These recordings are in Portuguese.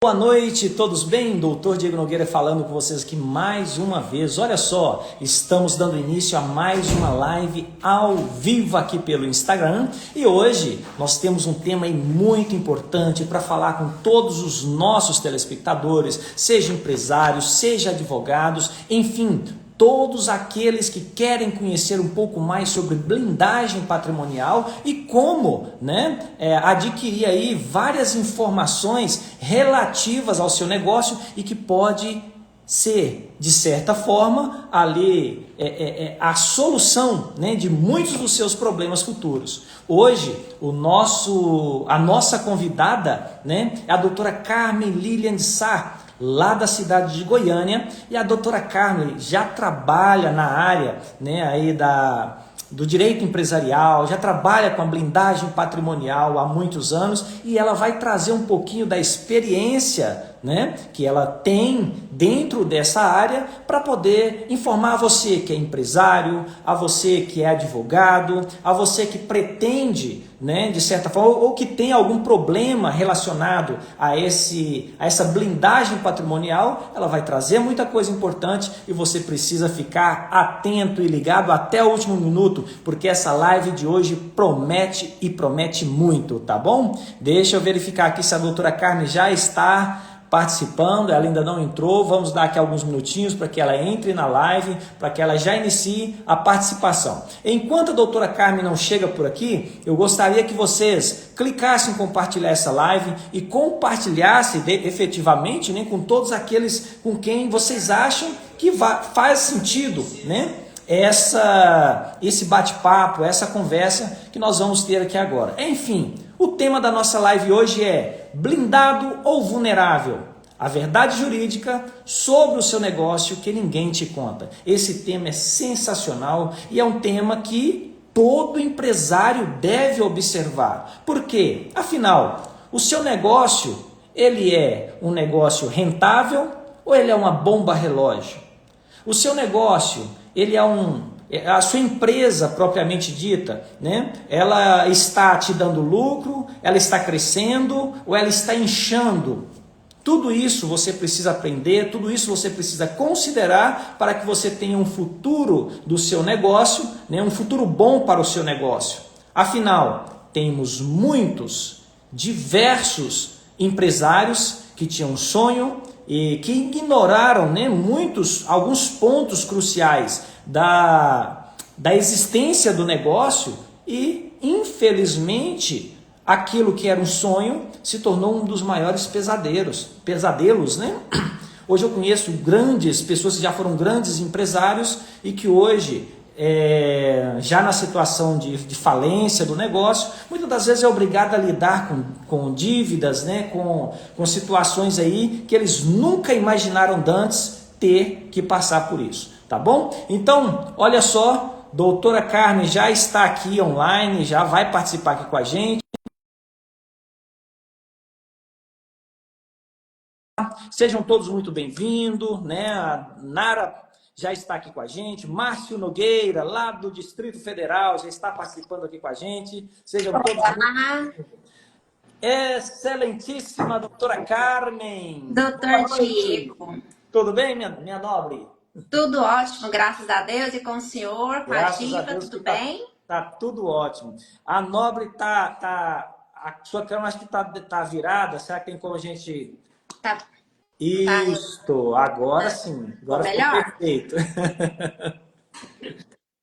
Boa noite, todos bem? Doutor Diego Nogueira falando com vocês aqui mais uma vez. Olha só, estamos dando início a mais uma live ao vivo aqui pelo Instagram e hoje nós temos um tema aí muito importante para falar com todos os nossos telespectadores, seja empresários, seja advogados, enfim, todos aqueles que querem conhecer um pouco mais sobre blindagem patrimonial e como adquirir aí várias informações relativas ao seu negócio e que pode ser, de certa forma, ali a solução, de muitos dos seus problemas futuros. Hoje, a nossa convidada, é a doutora Carmen Lilian de Sá, lá da cidade de Goiânia, e a doutora Carmen já trabalha na área aí do direito empresarial, já trabalha com a blindagem patrimonial há muitos anos e ela vai trazer um pouquinho da experiência que ela tem dentro dessa área para poder informar a você que é empresário, a você que é advogado, a você que pretende, de certa forma, ou que tem algum problema relacionado a essa blindagem patrimonial. Ela vai trazer muita coisa importante e você precisa ficar atento e ligado até o último minuto, porque essa live de hoje promete e promete muito, tá bom? Deixa eu verificar aqui se a doutora Carmen já está participando, ela ainda não entrou, vamos dar aqui alguns minutinhos para que ela entre na live, para que ela já inicie a participação. Enquanto a doutora Carmen não chega por aqui, eu gostaria que vocês clicassem em compartilhar essa live e compartilhassem efetivamente com todos aqueles com quem vocês acham que faz sentido, esse bate-papo, essa conversa que nós vamos ter aqui agora. Enfim, o tema da nossa live hoje é blindado ou vulnerável? A verdade jurídica sobre o seu negócio que ninguém te conta. Esse tema é sensacional e é um tema que todo empresário deve observar. Por quê? Afinal, o seu negócio, ele é um negócio rentável ou ele é uma bomba relógio? O seu negócio, ele é a sua empresa propriamente dita, ela está te dando lucro, ela está crescendo ou ela está inchando? Tudo isso você precisa aprender, tudo isso você precisa considerar para que você tenha um futuro do seu negócio, um futuro bom para o seu negócio. Afinal, temos diversos empresários que tinham um sonho e que ignoraram alguns pontos cruciais da existência do negócio e, infelizmente, aquilo que era um sonho se tornou um dos maiores pesadelos. Hoje eu conheço grandes pessoas que já foram grandes empresários e que hoje, já na situação de falência do negócio, muitas das vezes é obrigado a lidar com dívidas, com situações aí que eles nunca imaginaram antes ter que passar por isso, tá bom? Então, olha só, doutora Carmen já está aqui online, já vai participar aqui com a gente. Sejam todos muito bem-vindos, A Nara já está aqui com a gente, Márcio Nogueira, lá do Distrito Federal, já está participando aqui com a gente. Sejam todos muito bem-vindos. Excelentíssima doutora Carmen. Doutor Diego. Tudo bem, minha nobre? Tudo ótimo, graças a Deus. E com o senhor, com a Diva, tudo bem? Tá tudo ótimo. A nobre a sua câmera acho que tá virada, será que tem como a gente... Tá. Isto, agora sim. Agora ficou melhor? Perfeito.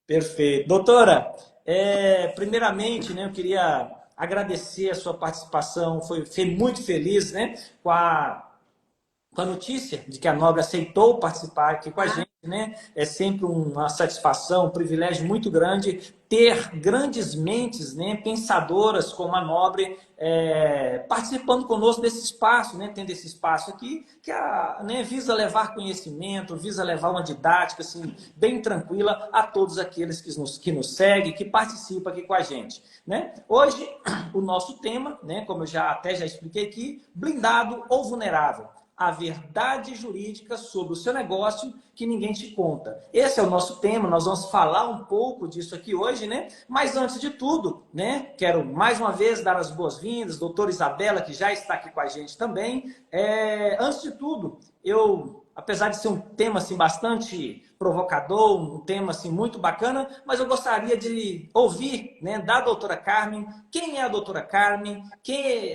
Perfeito. Doutora, primeiramente, eu queria agradecer a sua participação. Fiquei muito feliz, com a notícia de que a Nobre aceitou participar aqui com a gente, É sempre uma satisfação, um privilégio muito grande ter grandes mentes, pensadoras como a Nobre, participando conosco desse espaço, tendo esse espaço aqui, que visa levar conhecimento, visa levar uma didática assim, bem tranquila a todos aqueles que nos seguem, que participam aqui com a gente. Hoje, o nosso tema, como eu já expliquei aqui, blindado ou vulnerável? a verdade jurídica sobre o seu negócio que ninguém te conta. Esse é o nosso tema, nós vamos falar um pouco disso aqui hoje, né? Mas antes de tudo, né? Quero mais uma vez dar as boas-vindas, doutora Isabela, que já está aqui com a gente também. Antes de tudo, apesar de ser um tema assim, bastante provocador, um tema assim, muito bacana, mas eu gostaria de ouvir, né, da doutora Carmen, quem é a doutora Carmen,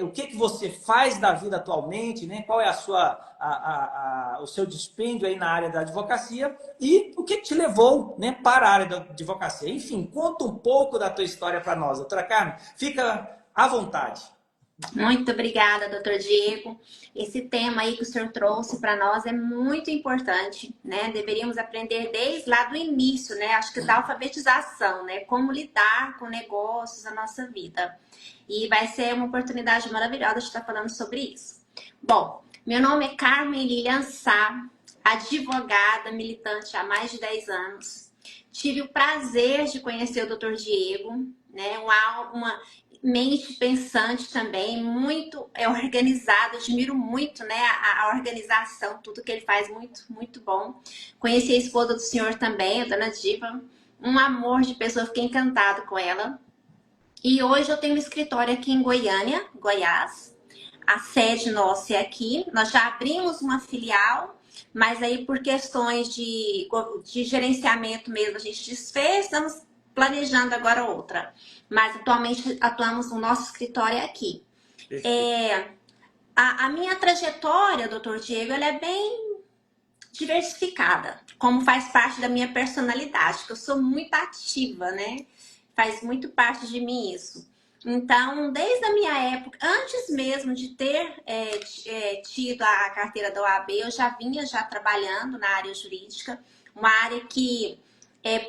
o que você faz da vida atualmente, né, qual é o seu dispêndio aí na área da advocacia e o que te levou, né, para a área da advocacia. Enfim, conta um pouco da tua história para nós, doutora Carmen, fica à vontade. Muito obrigada, doutor Diego. Esse tema aí que o senhor trouxe para nós é muito importante, né? Deveríamos aprender desde lá do início, né? Acho que da alfabetização, né? Como lidar com negócios na nossa vida. E vai ser uma oportunidade maravilhosa de estar falando sobre isso. Bom, meu nome é Carmen Lilian Sá, advogada, militante há mais de 10 anos. Tive o prazer de conhecer o doutor Diego, né? Uma mente pensante também, muito organizado, admiro muito, né, a organização, tudo que ele faz, muito, muito bom. Conheci a esposa do senhor também, a dona Diva, um amor de pessoa, fiquei encantada com ela. E hoje eu tenho um escritório aqui em Goiânia, Goiás, a sede nossa é aqui, nós já abrimos uma filial, mas aí por questões de gerenciamento mesmo a gente desfez, estamos planejando agora outra. Mas atualmente atuamos no nosso escritório aqui. A minha trajetória, doutor Diego, ela é bem diversificada, como faz parte da minha personalidade, que eu sou muito ativa, né? Faz muito parte de mim isso. Então, desde a minha época, antes mesmo de ter tido a carteira da OAB, eu já vinha trabalhando na área jurídica, uma área que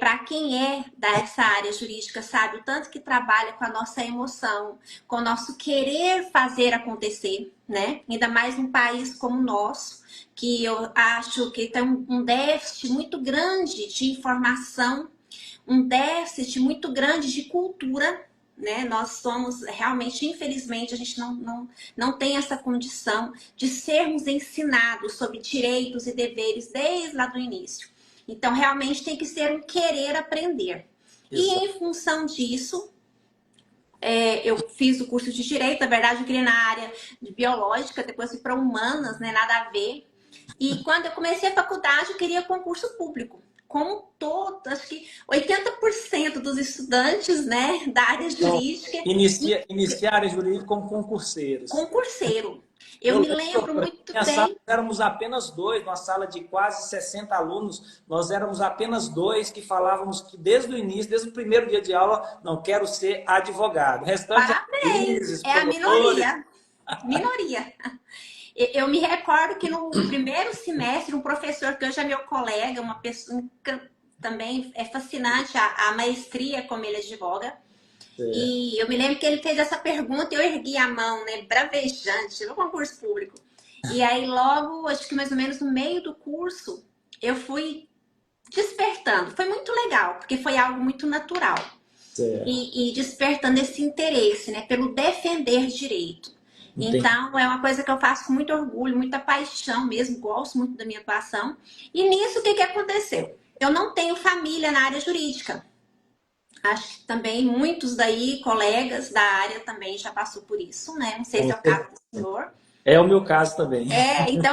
para quem é dessa área jurídica sabe o tanto que trabalha com a nossa emoção, com o nosso querer fazer acontecer, né? Ainda mais num país como o nosso, que eu acho que tem um déficit muito grande de informação, um déficit muito grande de cultura, né? Nós somos realmente, infelizmente, a gente não tem essa condição de sermos ensinados sobre direitos e deveres desde lá do início. Então, realmente tem que ser um querer aprender. Exato. E em função disso, eu fiz o curso de Direito. Na verdade, eu queria na área de biológica, depois fui para humanas, né? Nada a ver. E quando eu comecei a faculdade, eu queria concurso público. Como todo, acho que 80% dos estudantes, né, da área jurídica... Inicia a área jurídica como concurseiros. Concurseiro. Eu me lembro muito bem. Sala, éramos apenas 2, numa sala de quase 60 alunos, nós éramos apenas 2 que falávamos que desde o início, desde o primeiro dia de aula, não quero ser advogado. O restante parabéns, é a minoria. Minoria. Eu me recordo que no primeiro semestre, um professor que hoje é meu colega, uma pessoa também é fascinante a maestria como ele advoga. E eu me lembro que ele fez essa pergunta e eu ergui a mão, né, bravejante, no concurso público. E aí logo, acho que mais ou menos no meio do curso, eu fui despertando. Foi muito legal, porque foi algo muito natural. E despertando esse interesse, né, pelo defender direito. Entendi. Então, é uma coisa que eu faço com muito orgulho, muita paixão mesmo, gosto muito da minha atuação. E nisso, o que aconteceu? Eu não tenho família na área jurídica. Acho que também muitos daí, colegas da área também já passou por isso, né? Não sei se é o caso do senhor. É o meu caso também. Então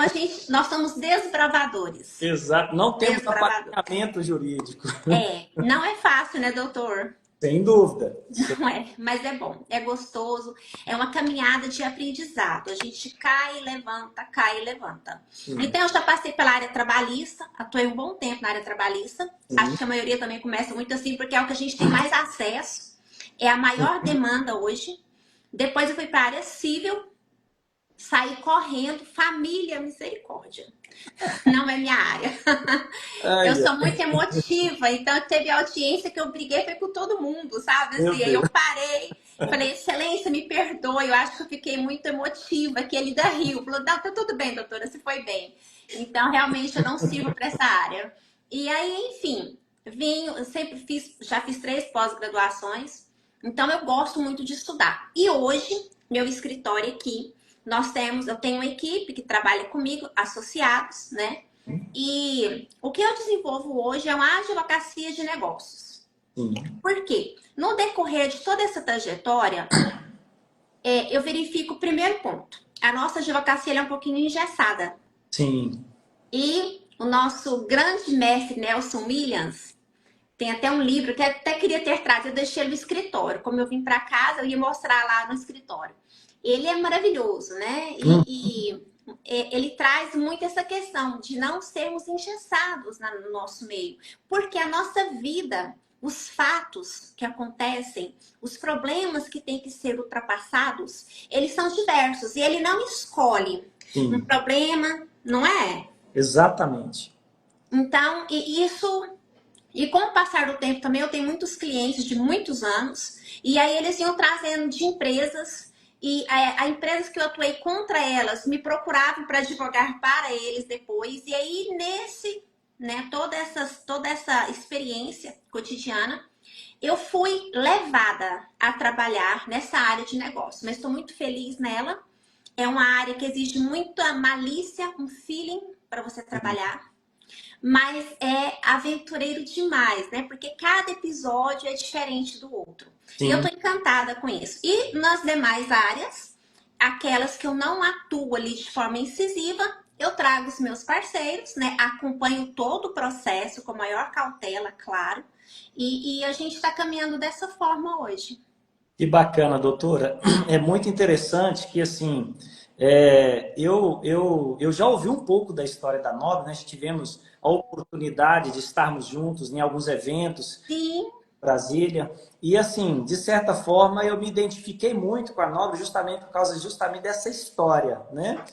nós somos desbravadores. Exato, não temos apartamento jurídico. Não é fácil, né, doutor? Sem dúvida. Não é, mas é bom, é gostoso, é uma caminhada de aprendizado. A gente cai e levanta, cai e levanta. Então, eu já passei pela área trabalhista, atuei um bom tempo na área trabalhista. Acho que a maioria também começa muito assim, porque é o que a gente tem mais acesso, é a maior demanda hoje. Depois eu fui para a área civil, saí correndo, família, misericórdia. Não é minha área. Eu sou muito emotiva, então teve audiência que eu briguei foi com todo mundo, sabe? Assim, aí eu parei, falei, excelência, me perdoe, eu acho que eu fiquei muito emotiva, que ele da riu, falou, não, tá tudo bem, doutora, você foi bem. Então, realmente, eu não sirvo para essa área. E aí, enfim, eu sempre já fiz 3 pós-graduações, então eu gosto muito de estudar. E hoje, meu escritório aqui, eu tenho uma equipe que trabalha comigo, associados, né? E o que eu desenvolvo hoje é uma advocacia de negócios. Sim, Por quê? No decorrer de toda essa trajetória, eu verifico o primeiro ponto. A nossa advocacia ela é um pouquinho engessada. sim. E o nosso grande mestre Nelson Williams tem até um livro que eu até queria ter trazido, eu deixei ele no escritório. Como eu vim para casa, eu ia mostrar lá no escritório. Ele é maravilhoso, né? Ele traz muito essa questão de não sermos engessados no nosso meio. Porque a nossa vida, os fatos que acontecem, os problemas que têm que ser ultrapassados, eles são diversos. E ele não escolhe um Sim, problema, não é? exatamente. Então, e com o passar do tempo também, eu tenho muitos clientes de muitos anos, e aí eles iam trazendo de empresas, e a empresas que eu atuei contra elas me procuravam para advogar para eles depois, e aí né, toda essa experiência cotidiana, eu fui levada a trabalhar nessa área de negócio, mas estou muito feliz nela. É uma área que exige muita malícia, um feeling para você trabalhar. Mas é aventureiro demais, né? Porque cada episódio é diferente do outro. E eu Sim. tô encantada com isso. E nas demais áreas, aquelas que eu não atuo ali de forma incisiva, eu trago os meus parceiros, né? Acompanho todo o processo com a maior cautela, claro. E a gente está caminhando dessa forma hoje. Que bacana, doutora. É muito interessante que, assim, eu já ouvi um pouco da história da Nobre, né? Nós tivemos a oportunidade de estarmos juntos em alguns eventos Sim, em Brasília. E, assim, de certa forma, eu me identifiquei muito com a Nobre justamente por causa justamente dessa história, né?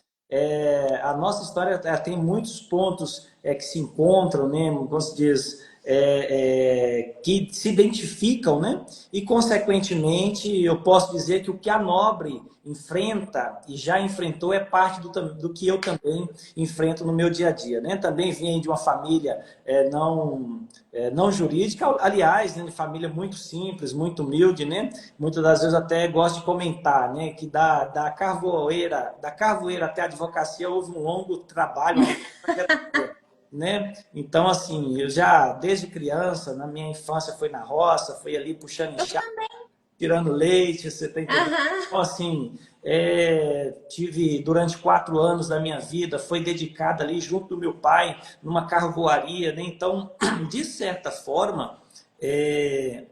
A nossa história tem muitos pontos que se encontram, né? Como se diz, que se identificam, né? E, consequentemente, eu posso dizer que o que a Nobre enfrenta e já enfrentou é parte do que eu também enfrento no meu dia a dia, né? Também vim de uma família não jurídica, aliás, né, de família muito simples, muito humilde, né? Muitas das vezes até gosto de comentar, né? Que da carvoeira até a advocacia houve um longo trabalho, uma trajetória, né? Então, assim, eu já, desde criança, na minha infância foi na roça, foi ali puxando eu enxada, também. tirando leite, você tá entendendo? Aham. Então, assim, tive durante 4 anos da minha vida, foi dedicada ali junto do meu pai, numa carvoaria, né? Então, de certa forma, é,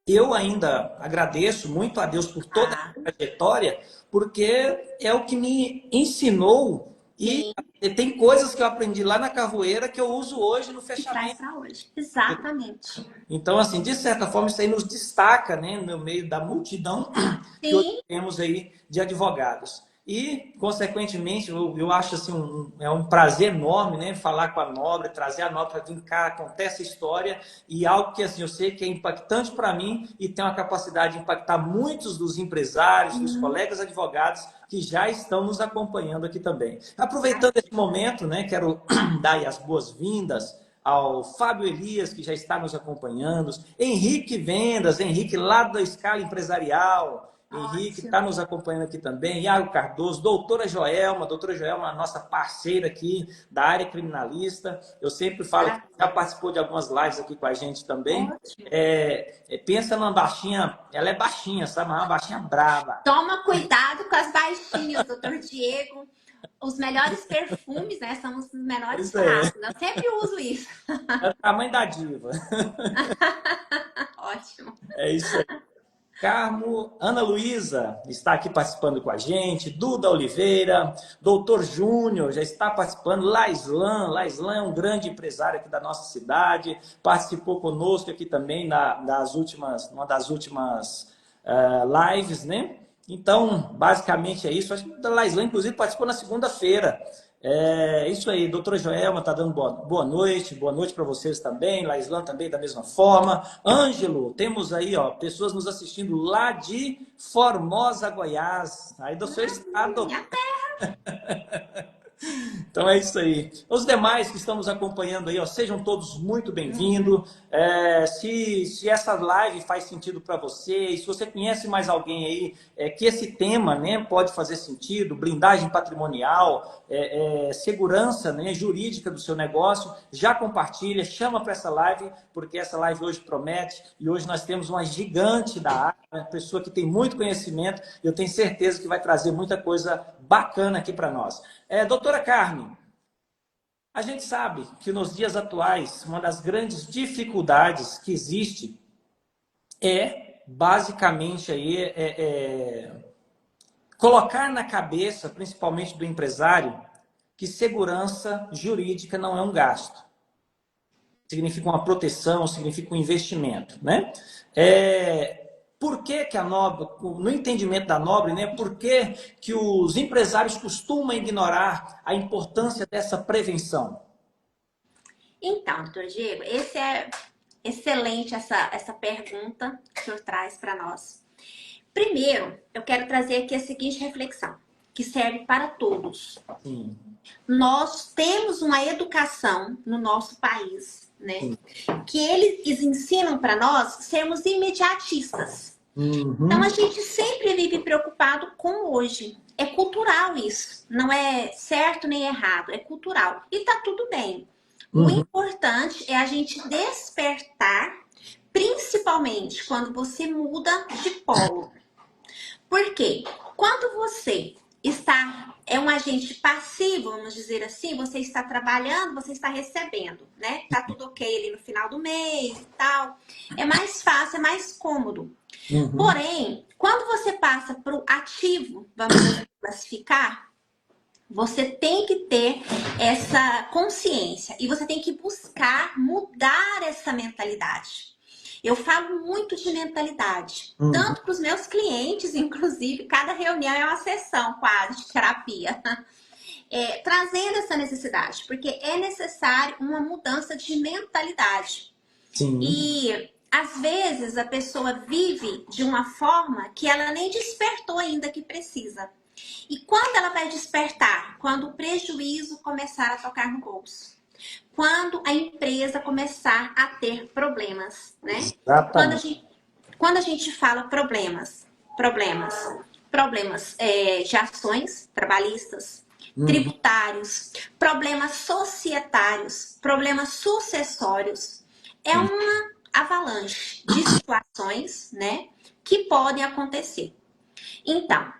eu ainda agradeço muito a Deus por toda Ah, a trajetória, porque é o que me ensinou e sim, tem coisas que eu aprendi lá na carvoeira que eu uso hoje no e traz fechamento. para hoje. Exatamente. Então, assim, de certa forma, isso aí nos destaca, né, no meio da multidão que hoje Sim, temos aí de advogados. E, consequentemente, eu acho assim, é um prazer enorme, né, falar com a Nobre, trazer a Nobre para vir cá, contar essa história e algo que assim, eu sei que é impactante para mim e tem uma capacidade de impactar muitos dos empresários, dos colegas advogados que já estão nos acompanhando aqui também. Aproveitando esse momento, né, quero dar aí as boas-vindas ao Fábio Elias, que já está nos acompanhando, Henrique Vendas, Henrique lá da Escala Empresarial, Henrique está ótimo. nos acompanhando aqui também, Iago Cardoso, doutora Joelma, nossa parceira aqui da área criminalista, eu sempre falo que já participou de algumas lives aqui com a gente também, Ótimo. pensa numa baixinha, ela é baixinha, sabe, uma baixinha brava. Toma cuidado com as baixinhas, doutor Diego. Os melhores perfumes, né? São os menores Isso é, frascos. Eu sempre uso isso. é o tamanho da diva. Ótimo. É isso aí. Carmo, Ana Luísa está aqui participando com a gente, Duda Oliveira, Doutor Júnior já está participando, Laislan é um grande empresário aqui da nossa cidade, participou conosco aqui também numa das últimas lives, né? Então, basicamente é isso. Acho que a Laislan, inclusive, participou na segunda-feira. É isso aí, doutora Joelma está dando boa noite para vocês também, Laislan também da mesma forma. Ângelo, temos aí ó, pessoas nos assistindo lá de Formosa, Goiás, aí do seu estado. Minha Então é isso aí. Os demais que estamos acompanhando aí, ó, sejam todos muito bem-vindos. Se essa live faz sentido para você, e se você conhece mais alguém aí que esse tema, né, pode fazer sentido, blindagem patrimonial, segurança, né, jurídica do seu negócio, já compartilha, chama para essa live, porque essa live hoje promete, e hoje nós temos uma gigante da área, uma pessoa que tem muito conhecimento, e eu tenho certeza que vai trazer muita coisa bacana aqui para nós. Doutora Carmen, a gente sabe que nos dias atuais, uma das grandes dificuldades que existe basicamente colocar na cabeça, principalmente do empresário, que segurança jurídica não é um gasto. Significa uma proteção, significa um investimento, né? Por que a Nobre, no entendimento da Nobre, né, por que os empresários costumam ignorar a importância dessa prevenção? Então, doutor Diego, esse é excelente essa pergunta que o senhor traz para nós. Primeiro, eu quero trazer aqui a seguinte reflexão, que serve para todos. Sim. Nós temos uma educação no nosso país, né? Que eles ensinam para nós sermos imediatistas. Então, a gente sempre vive preocupado com hoje. É cultural isso. Não é certo nem errado. É cultural. E tá tudo bem. O importante é a gente despertar, principalmente quando você muda de polo. Por quê? Quando você é um agente passivo, vamos dizer assim, você está trabalhando, você está recebendo, né? Tá tudo ok ali no final do mês e tal. É mais fácil, é mais cômodo. Porém, quando você passa para o ativo, vamos classificar, você tem que ter essa consciência e você tem que buscar mudar essa mentalidade. Eu falo muito de mentalidade, tanto para os meus clientes, inclusive, cada reunião é uma sessão quase de terapia, trazendo essa necessidade, porque é necessário uma mudança de mentalidade. Sim. E às vezes a pessoa vive de uma forma que ela nem despertou ainda que precisa. E quando ela vai despertar? Quando o prejuízo começar a tocar no bolso. Quando a empresa começar a ter problemas, né? Quando a gente fala problemas de ações trabalhistas, tributários, problemas societários, problemas sucessórios, é uma avalanche de situações, né, que podem acontecer. Então,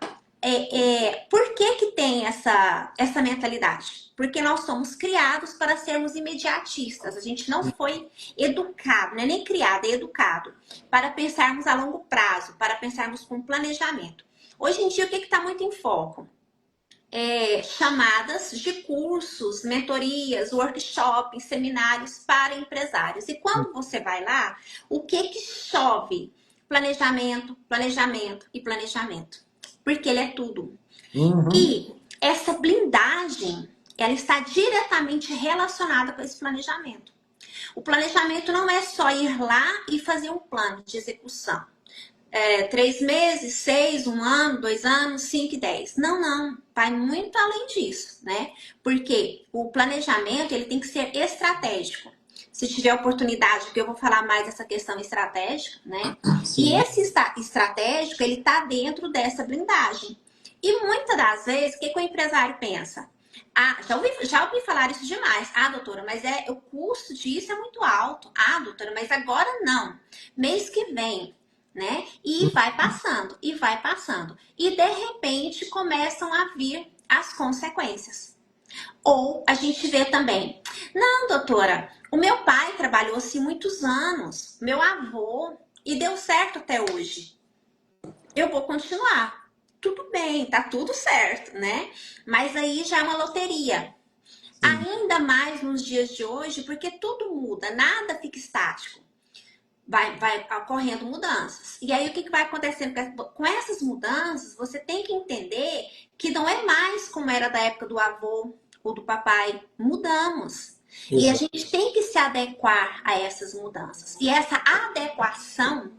por que tem essa mentalidade? Porque nós somos criados para sermos imediatistas. A gente não foi educado, não é nem criado, é educado para pensarmos a longo prazo, para pensarmos com planejamento. Hoje em dia, o que está muito em foco? Chamadas de cursos, mentorias, workshops, seminários para empresários. E quando você vai lá, o que chove? Planejamento, planejamento e planejamento. Porque ele é tudo. E essa blindagem, ela está diretamente relacionada com esse planejamento. O planejamento não é só ir lá e fazer um plano de execução. 3 meses, 6, 1 ano, 2 anos, 5 e 10. Não. Vai muito além disso, né? Porque o planejamento, ele tem que ser estratégico. Se tiver oportunidade, porque eu vou falar mais dessa questão estratégica, né? Sim. E esse estratégico, ele tá dentro dessa blindagem. E muitas das vezes, o que o empresário pensa? Já ouvi falar isso demais. Doutora, mas o custo disso é muito alto. Doutora, mas agora não. Mês que vem, né? E vai passando, e vai passando. E de repente começam a vir as consequências. Ou a gente vê também, não, doutora, o meu pai trabalhou assim muitos anos, meu avô, e deu certo até hoje. Eu vou continuar. Tudo bem, tá tudo certo, né? Mas aí já é uma loteria. Sim. Ainda mais nos dias de hoje, porque tudo muda, nada fica estático. Vai ocorrendo mudanças. E aí, o que vai acontecendo? Com essas mudanças, você tem que entender que não é mais como era da época do avô ou do papai. Mudamos. Exato. E a gente tem que se adequar a essas mudanças. E essa adequação,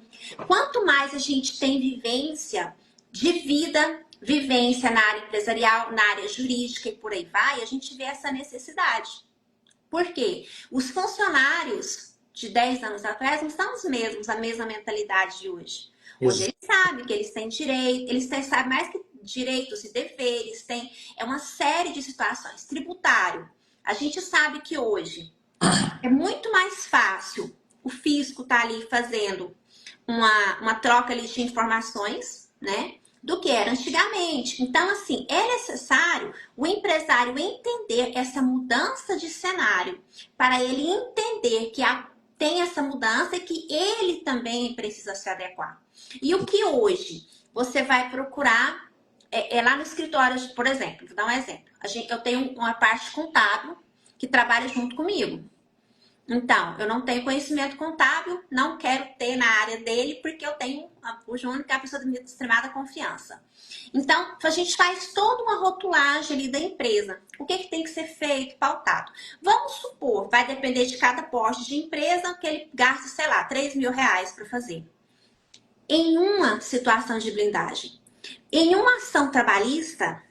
quanto mais a gente tem vivência de vida, vivência na área empresarial, na área jurídica e por aí vai, a gente vê essa necessidade. Por quê? Os funcionários de 10 anos atrás não são os mesmos, a mesma mentalidade de hoje. Hoje eles sabem que eles têm direito, sabem mais que direitos e deveres, é uma série de situações. Tributário. A gente sabe que hoje é muito mais fácil o fisco estar ali fazendo uma troca ali de informações, né? Do que era antigamente. Então, assim, é necessário o empresário entender essa mudança de cenário, para ele entender que tem essa mudança e que ele também precisa se adequar. E o que hoje você vai procurar lá no escritório, por exemplo, vou dar um exemplo. Eu tenho uma parte contábil que trabalha junto comigo. Então, eu não tenho conhecimento contábil, não quero ter na área dele, porque eu tenho o Júnior, que é a pessoa de extremada confiança. Então, a gente faz toda uma rotulagem ali da empresa. O que tem que ser feito, pautado. Vamos supor, vai depender de cada porte de empresa, que ele gasta, sei lá, R$ 3.000 para fazer. Em uma situação de blindagem. Em uma ação trabalhista,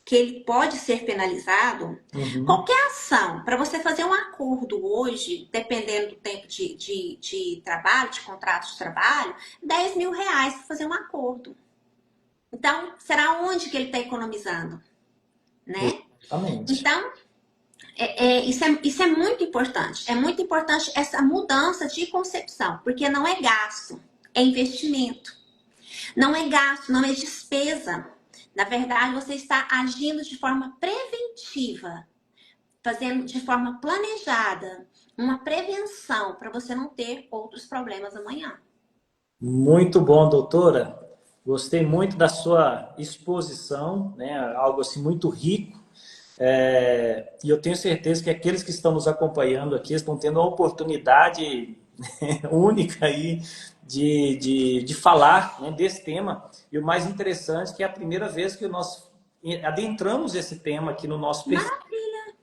que ele pode ser penalizado, qualquer ação, para você fazer um acordo hoje, dependendo do tempo de trabalho, de contrato de trabalho, R$ 10.000 para fazer um acordo. Então, será onde que ele está economizando? Né? Exatamente. Então, isso é muito importante. É muito importante essa mudança de concepção, porque não é gasto, é investimento. Não é gasto, não é despesa. Na verdade, você está agindo de forma preventiva, fazendo de forma planejada, uma prevenção para você não ter outros problemas amanhã. Muito bom, doutora. Gostei muito da sua exposição, né? Algo assim muito rico. E eu tenho certeza que aqueles que estão nos acompanhando aqui estão tendo uma oportunidade única aí de falar, né, desse tema. E o mais interessante é que é a primeira vez que nós adentramos esse tema aqui no nosso perfil. Maravilha!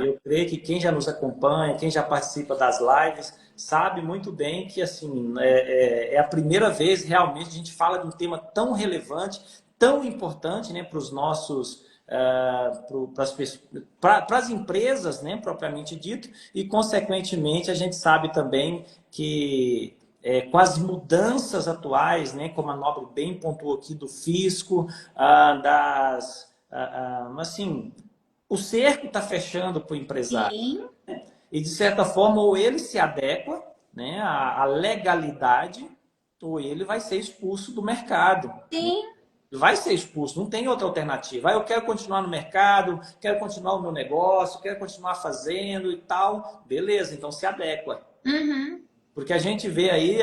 Eu creio que quem já nos acompanha, quem já participa das lives, sabe muito bem que assim é a primeira vez realmente a gente fala de um tema tão relevante, tão importante, né, para os nossos para as empresas, né, propriamente dito, e consequentemente a gente sabe também que com as mudanças atuais, né, como a Nobre bem pontuou aqui do fisco, assim, o cerco está fechando para o empresário. Sim. E, de certa forma, ou ele se adequa, né, à legalidade, ou ele vai ser expulso do mercado. Sim. Vai ser expulso, não tem outra alternativa. Eu quero continuar no mercado, quero continuar o meu negócio, quero continuar fazendo e tal. Beleza, então se adequa. Porque a gente vê aí,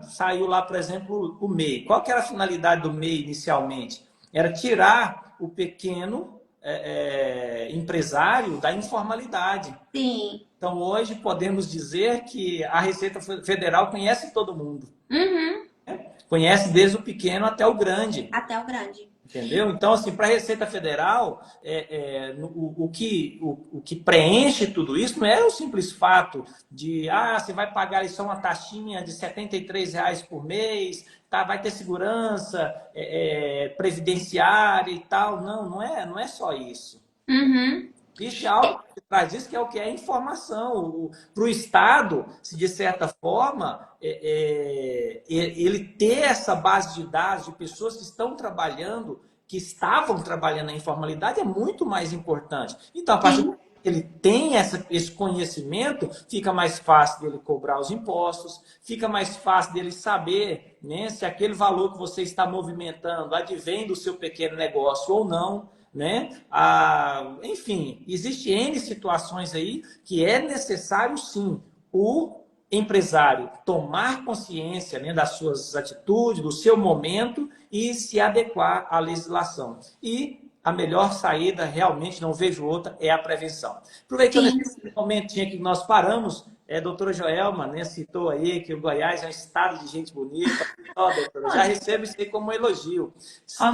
saiu lá, por exemplo, o MEI. Qual que era a finalidade do MEI inicialmente? Era tirar o pequeno empresário da informalidade. Sim. Então, hoje, podemos dizer que a Receita Federal conhece todo mundo. Conhece desde o pequeno até o grande. Até o grande. Entendeu? Então, assim, para a Receita Federal, o que preenche tudo isso não é o simples fato de, você vai pagar só uma taxinha de R$ 73 por mês, tá, vai ter segurança previdenciária e tal. Não é só isso. Existe algo que traz isso, que é o que é informação. Para o Estado, se de certa forma, ele ter essa base de dados de pessoas que estão trabalhando, que estavam trabalhando na informalidade, é muito mais importante. Então, a partir do que ele tem esse conhecimento, fica mais fácil dele cobrar os impostos, fica mais fácil dele saber, né, se aquele valor que você está movimentando advém do seu pequeno negócio ou não. Né? Enfim, existem N situações aí que é necessário sim o empresário tomar consciência, né, das suas atitudes, do seu momento e se adequar à legislação. E a melhor saída, realmente não vejo outra, é a prevenção. Aproveitando esse momentinho que nós paramos, a doutora Joelma, né, citou aí que o Goiás é um estado de gente bonita. Doutora, já recebo isso aí como um elogio.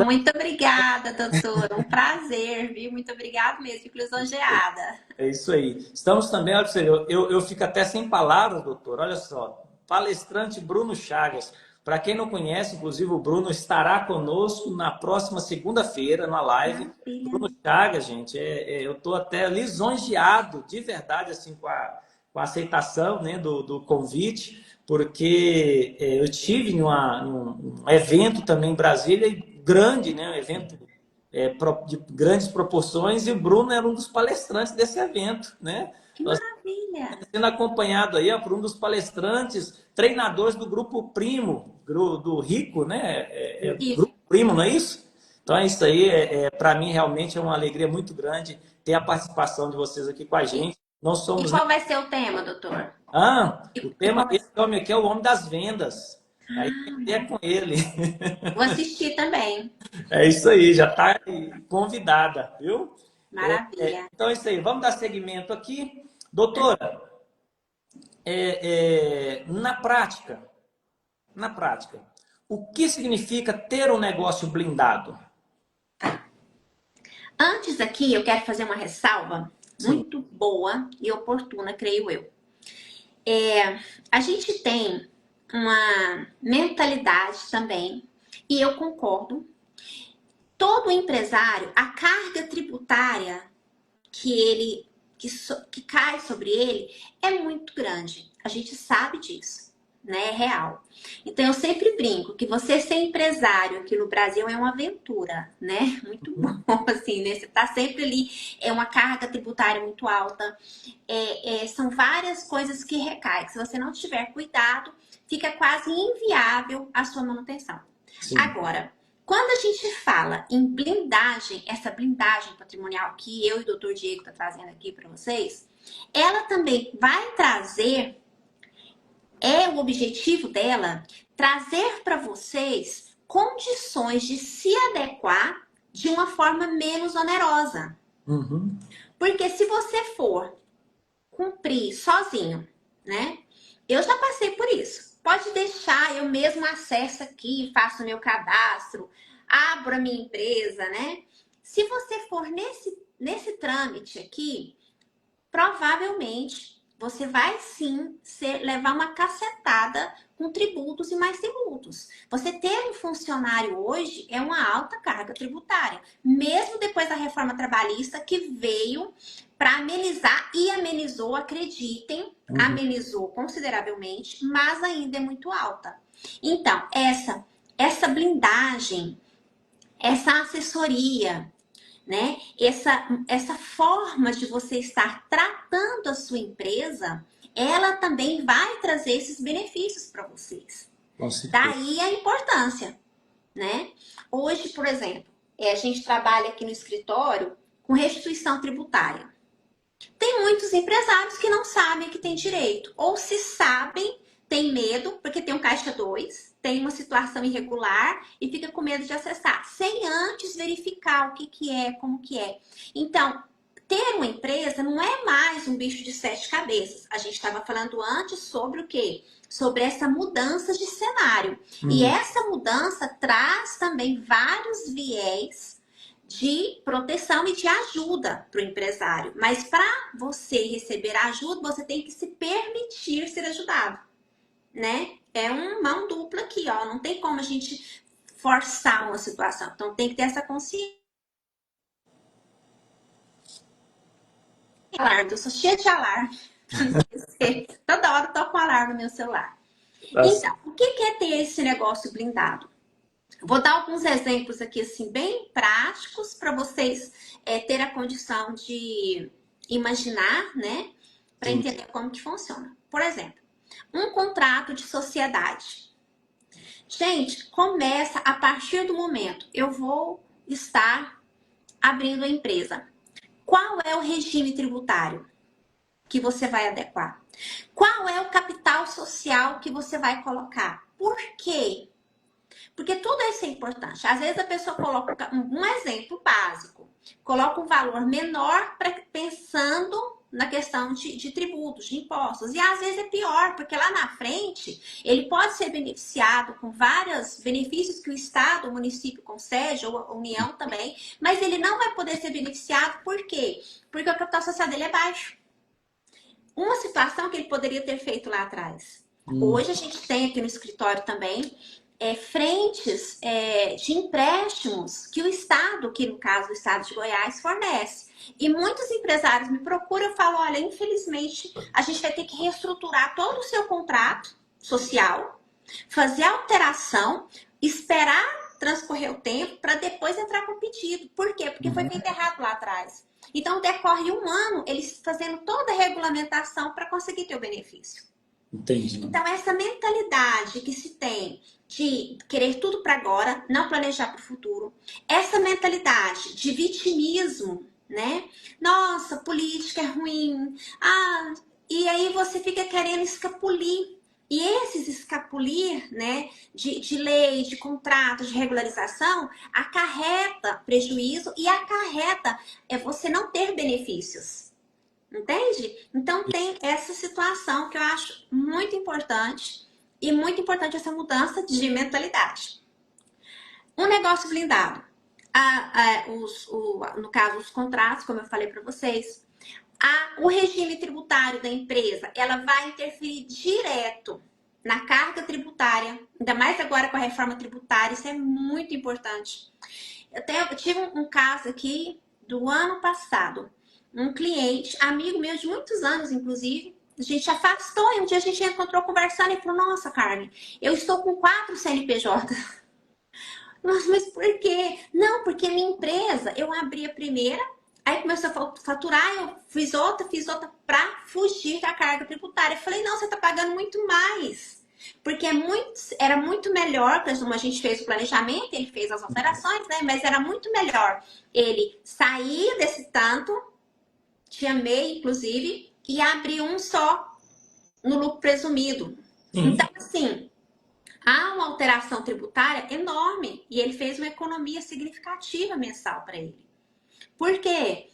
Muito obrigada, doutora. Um prazer, viu? Muito obrigada mesmo, fico lisonjeada. É isso aí. Estamos também, olha, eu fico até sem palavras, doutor. Olha só, palestrante Bruno Chagas. Para quem não conhece, inclusive o Bruno estará conosco na próxima segunda-feira, na live. Maravilha. Bruno Chagas, gente, eu estou até lisonjeado, de verdade, assim, com a aceitação, né, do convite, porque eu tive num evento também em Brasília, grande, né, um evento de grandes proporções, e o Bruno era um dos palestrantes desse evento, né? Que maravilha. Sendo acompanhado aí ó, por um dos palestrantes, treinadores do Grupo Primo, do Rico, né? Isso. Grupo Primo, não é isso? Então é isso aí, para mim realmente é uma alegria muito grande ter a participação de vocês aqui com a E, gente. Não e somos... qual vai ser o tema, doutor? O E tema qual vai desse ser? homem aqui é o homem das vendas. Aí Ah, é com ele. vou assistir também. É isso aí, já está convidada, viu? Maravilha. Então é isso aí, vamos dar seguimento aqui. Doutora, na prática, o que significa ter um negócio blindado? Antes aqui, eu quero fazer uma ressalva Sim, muito boa e oportuna, creio eu. A gente tem uma mentalidade também, e eu concordo. Todo empresário, a carga tributária que cai sobre ele é muito grande. A gente sabe disso, né? É real. Então eu sempre brinco que você ser empresário aqui no Brasil é uma aventura, né? Muito bom, assim, né? Você tá sempre ali, é uma carga tributária muito alta, são várias coisas que recaem. Que se você não tiver cuidado, fica quase inviável a sua manutenção. sim. Agora, quando a gente fala em blindagem, essa blindagem patrimonial que eu e o doutor Diego tá trazendo aqui para vocês, ela também vai trazer, o objetivo dela, trazer para vocês condições de se adequar de uma forma menos onerosa. Uhum. Porque se você for cumprir sozinho, né? Eu já passei por isso. Pode deixar, eu mesmo acesso aqui, faço meu cadastro, abro a minha empresa, né? Se você for nesse trâmite aqui, provavelmente você vai sim levar uma cacetada com tributos e mais tributos. Você ter um funcionário hoje é uma alta carga tributária, mesmo depois da reforma trabalhista que veio para amenizar e amenizou, acreditem, Uhum. amenizou consideravelmente, mas ainda é muito alta. Então, essa blindagem, essa assessoria, né? Essa forma de você estar tratando a sua empresa, ela também vai trazer esses benefícios para vocês. Com certeza. Daí a importância, né? Hoje, por exemplo, a gente trabalha aqui no escritório com restituição tributária. Tem muitos empresários que não sabem que tem direito, ou se sabem, tem medo, porque tem um caixa 2, tem uma situação irregular e fica com medo de acessar, sem antes verificar o que é, como que é. Então, ter uma empresa não é mais um bicho de 7 cabeças. A gente estava falando antes sobre o quê? Sobre essa mudança de cenário. E Uhum. essa mudança traz também vários viés de proteção e de ajuda para o empresário. Mas para você receber ajuda, você tem que se permitir ser ajudado, né? É uma mão dupla aqui, ó. Não tem como a gente forçar uma situação. Então tem que ter essa consciência. Alarme, eu sou cheia de alarme. Toda hora eu toco um alarme no meu celular. Tá certo. Então, o que é ter esse negócio blindado? Vou dar alguns exemplos aqui, assim, bem práticos para vocês terem a condição de imaginar, né? Para Sim. entender como que funciona. Por exemplo, um contrato de sociedade. Gente, começa a partir do momento eu vou estar abrindo a empresa. Qual é o regime tributário que você vai adequar? Qual é o capital social que você vai colocar? Por quê? Porque tudo isso é importante. Às vezes a pessoa coloca um exemplo básico, coloca um valor menor pensando na questão de tributos, de impostos. E às vezes é pior, porque lá na frente ele pode ser beneficiado com vários benefícios que o Estado, o município concede, ou a União também, mas ele não vai poder ser beneficiado, por quê? Porque o capital social dele é baixo. Uma situação que ele poderia ter feito lá atrás. Hum, Hoje a gente tem aqui no escritório também frentes de empréstimos que o Estado, que no caso o Estado de Goiás, fornece. E muitos empresários me procuram e falam, olha, infelizmente a gente vai ter que reestruturar todo o seu contrato social, fazer alteração, esperar transcorrer o tempo para depois entrar com o pedido. Por quê? Porque foi uhum, feito errado lá atrás. Então decorre um ano eles fazendo toda a regulamentação para conseguir ter o benefício. entendi. Então, essa mentalidade que se tem de querer tudo para agora, não planejar para o futuro, essa mentalidade de vitimismo, né? Nossa, política é ruim. Ah, e aí você fica querendo escapulir. E esses escapulir, né, de lei, de contrato, de regularização, acarreta prejuízo e acarreta você não ter benefícios. Entende? Então tem essa situação que eu acho muito importante e muito importante essa mudança de mentalidade. Um negócio blindado. No caso, os contratos, como eu falei para vocês, o regime tributário da empresa, ela vai interferir direto na carga tributária, ainda mais agora com a reforma tributária, isso é muito importante. Eu tive um caso aqui do ano passado. Um cliente, amigo meu de muitos anos, inclusive, a gente afastou e um dia a gente encontrou conversando e falou: Nossa, Carmen, eu estou com 4 CNPJ. Nossa, mas por quê? Não, porque minha empresa, eu abri a primeira, aí começou a faturar, eu fiz outra para fugir da carga tributária. Eu falei: Não, você está pagando muito mais. Porque era muito melhor, como a gente fez o planejamento, ele fez as alterações, né? Mas era muito melhor ele sair desse tanto, tinha MEI, inclusive, e abrir um só no lucro presumido. Sim, Então, assim, há uma alteração tributária enorme e ele fez uma economia significativa mensal para ele. Por quê?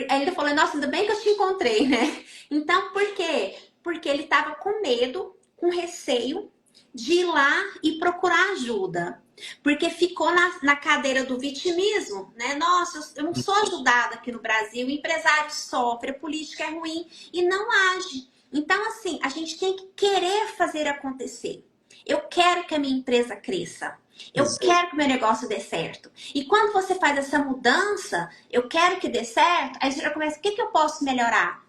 Aí ele falou: Nossa, ainda bem que eu te encontrei, né? Então, por quê? Porque ele estava com medo, com receio de ir lá e procurar ajuda. Porque ficou na cadeira do vitimismo, né? Nossa, eu não sou ajudada aqui no Brasil, o empresário sofre, a política é ruim e não age. Então, assim, a gente tem que querer fazer acontecer. Eu quero que a minha empresa cresça. Eu quero que o meu negócio dê certo. E quando você faz essa mudança, eu quero que dê certo, aí você já começa, o que eu posso melhorar?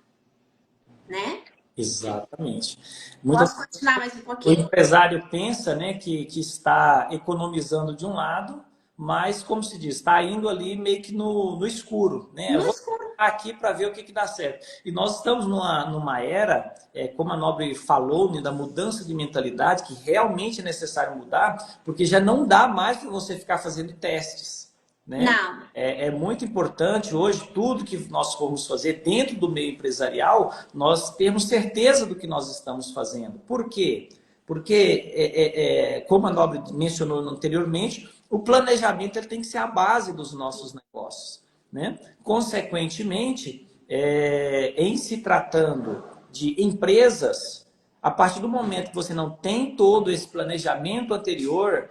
Né? exatamente. Muitas Posso continuar mais um O pouquinho? empresário pensa, né, que está economizando de um lado, mas, como se diz, está indo ali meio que no escuro, né? Eu No vou escuro. ficar aqui para ver o que dá certo. E nós estamos numa era, como a Nobre falou, né, da mudança de mentalidade, que realmente é necessário mudar, porque já não dá mais para você ficar fazendo testes, né? Não. É muito importante hoje, tudo que nós formos fazer dentro do meio empresarial, nós termos certeza do que nós estamos fazendo. Por quê? Porque, como a Nobre mencionou anteriormente, o planejamento ele tem que ser a base dos nossos negócios, né? Consequentemente, em se tratando de empresas, a partir do momento que você não tem todo esse planejamento anterior,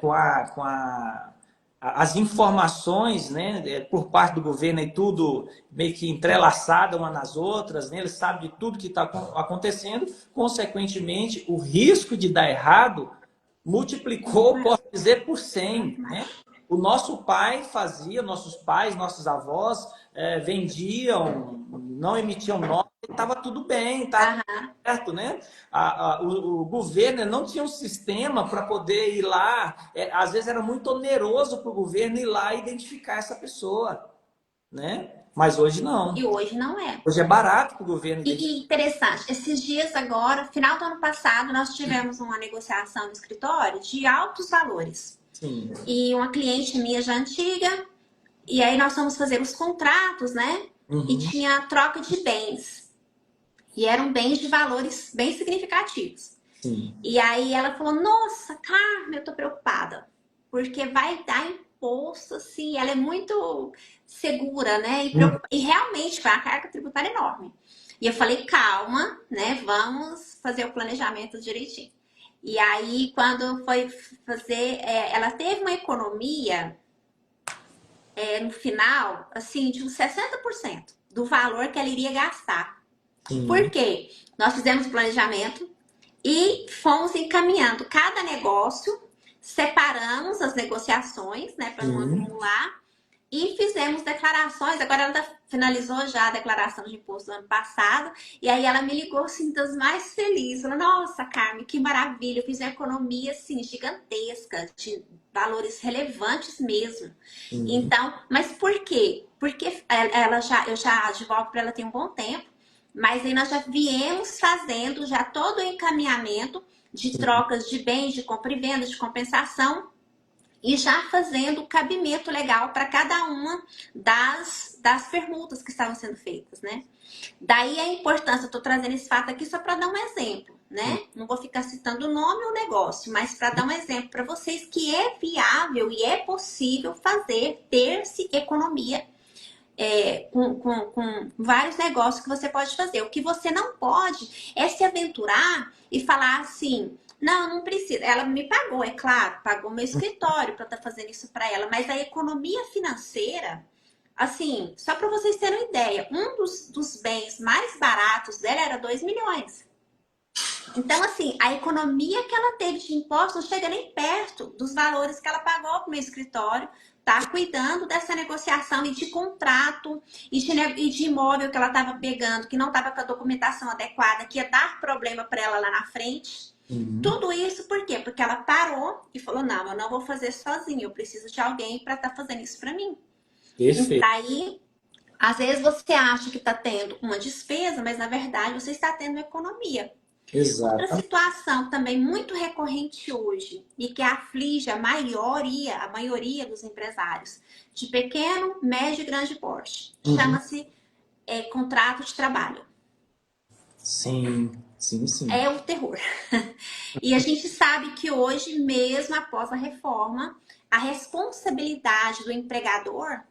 com as informações, né, por parte do governo e tudo meio que entrelaçada uma nas outras, né, ele sabe de tudo que está acontecendo, consequentemente, o risco de dar errado multiplicou, posso dizer, por 100, né? O nosso pai fazia, nossos pais, nossos avós vendiam, não emitiam nota, estava tudo bem, estava Aham. certo, né? O governo não tinha um sistema para poder ir lá, às vezes era muito oneroso para o governo ir lá e identificar essa pessoa, né? Mas hoje E não. hoje não é. Hoje é barato para o governo identificar. E interessante, esses dias agora, final do ano passado, nós tivemos uma negociação no escritório de altos valores. Sim. E uma cliente minha já antiga, e aí nós fomos fazer os contratos, né? E Uhum. tinha troca de bens. E eram bens de valores bem significativos. Sim. E aí ela falou: Nossa, Carmen, eu tô preocupada. Porque vai dar imposto, assim. Ela é muito segura, né? E realmente foi uma carga tributária enorme. E eu falei: Calma, né? Vamos fazer o planejamento direitinho. E aí, quando foi fazer, ela teve uma economia no final, assim, de uns 60% do valor que ela iria gastar. Por Sim. quê? Nós fizemos o planejamento, e fomos encaminhando cada negócio, separamos as negociações, né, para não Sim. acumular, e fizemos declarações. Agora ela finalizou já a declaração de imposto do ano passado. E aí ela me ligou assim, das mais felizes. Falou, nossa, Carmen, que maravilha. Eu fiz uma economia assim, gigantesca, de valores relevantes mesmo. Sim. Então, mas por quê? Porque eu já advogo para ela tem um bom tempo, mas aí nós já viemos fazendo já todo o encaminhamento de trocas de bens, de compra e venda, de compensação, e já fazendo o cabimento legal para cada uma das permutas que estavam sendo feitas, né? Daí a importância, eu estou trazendo esse fato aqui só para dar um exemplo, né? Não vou ficar citando o nome ou negócio, mas para dar um exemplo para vocês que é viável e é possível fazer, ter-se economia com vários negócios que você pode fazer. O que você não pode é se aventurar e falar assim, não, não precisa. Ela me pagou, é claro, pagou meu escritório para estar fazendo isso para ela, mas a economia financeira, assim, só para vocês terem uma ideia, um dos bens mais baratos dela era 2 milhões. Então, assim, a economia que ela teve de impostos não chega nem perto dos valores que ela pagou para o meu escritório, tá cuidando dessa negociação e de contrato e de imóvel que ela estava pegando, que não estava com a documentação adequada, que ia dar problema para ela lá na frente. Uhum. Tudo isso por quê? Porque ela parou e falou: não, eu não vou fazer sozinha, eu preciso de alguém para estar fazendo isso para mim. E Perfeito. daí, às vezes você acha que está tendo uma despesa, mas na verdade você está tendo economia. Outra Exato. situação também muito recorrente hoje e que aflige a maioria dos empresários de pequeno, médio e grande porte, Uhum. chama-se contrato de trabalho. Sim, sim, sim. É o terror. E a gente sabe que hoje, mesmo após a reforma, a responsabilidade do empregador,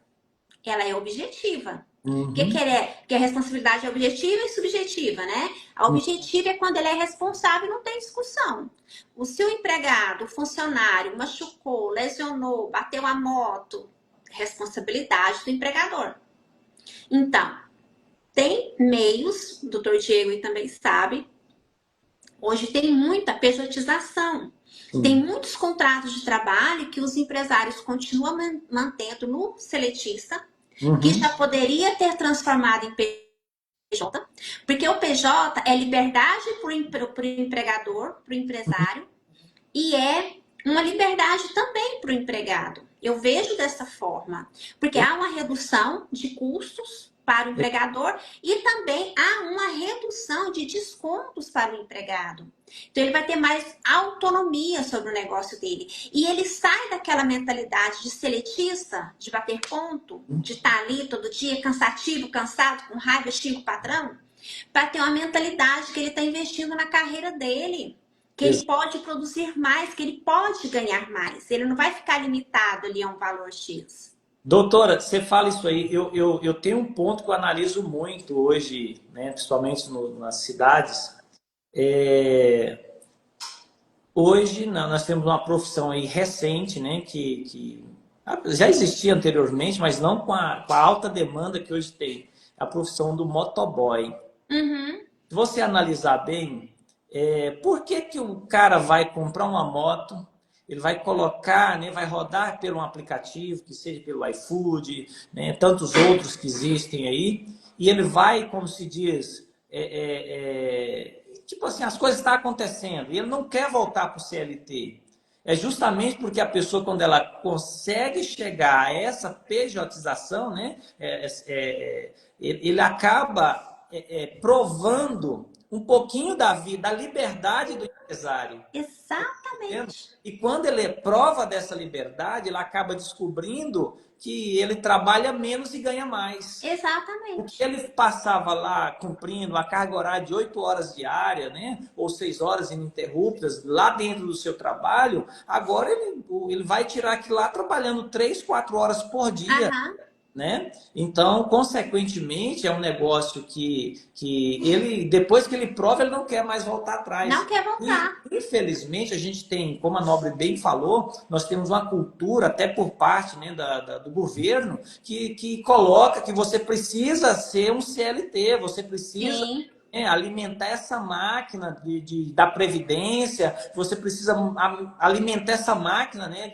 ela é objetiva. Uhum. Que a responsabilidade é objetiva e subjetiva, né? A objetiva é quando ele é responsável e não tem discussão. O seu empregado, o funcionário, machucou, lesionou, bateu a moto, responsabilidade do empregador. Então, tem meios, o doutor Diego também sabe, hoje tem muita pejotização. Tem Sim. muitos contratos de trabalho que os empresários continuam mantendo no seletista, que Uhum. já poderia ter transformado em PJ, porque o PJ é liberdade para o empregador, para o empresário, e é uma liberdade também para o empregado. Eu vejo dessa forma, porque há uma redução de custos para o empregador e também há uma redução de descontos para o empregado. Então ele vai ter mais autonomia sobre o negócio dele. E ele sai daquela mentalidade de seletista, de bater ponto, de estar ali todo dia cansativo, cansado, com raiva, xinga o patrão, para ter uma mentalidade que ele está investindo na carreira dele, que ele pode produzir mais, que ele pode ganhar mais. Ele não vai ficar limitado ali a um valor X. Doutora, você fala isso aí. Eu tenho um ponto que eu analiso muito hoje, né, principalmente nas cidades. É, hoje nós temos uma profissão aí recente, né, que já existia anteriormente, mas não com a alta demanda que hoje tem. A profissão do motoboy. Uhum. Se você analisar bem, por que que o cara vai comprar uma moto, ele vai colocar, né, vai rodar pelo um aplicativo, que seja pelo iFood, né, tantos outros que existem aí, e ele vai, como se diz, tipo assim, as coisas estão acontecendo, e ele não quer voltar para o CLT. É justamente porque a pessoa, quando ela consegue chegar a essa pejotização, né, ele acaba provando um pouquinho da vida, da liberdade do empresário. Exatamente. E quando ele prova dessa liberdade, ele acaba descobrindo que ele trabalha menos e ganha mais. O que Exatamente. ele passava lá cumprindo a carga horária de 8 horas diária, né? Ou 6 horas ininterruptas lá dentro do seu trabalho, agora ele vai tirar aquilo lá trabalhando 3, 4 horas por dia, Aham. né? Então, consequentemente, é um negócio que ele, depois que ele prova, ele não quer mais voltar Não atrás. quer E, voltar. infelizmente, a gente tem, como a Nobre bem falou, nós temos uma cultura, até por parte, né, do governo, que coloca que você precisa ser um CLT, você precisa Sim. alimentar essa máquina da previdência, você precisa alimentar essa máquina, né,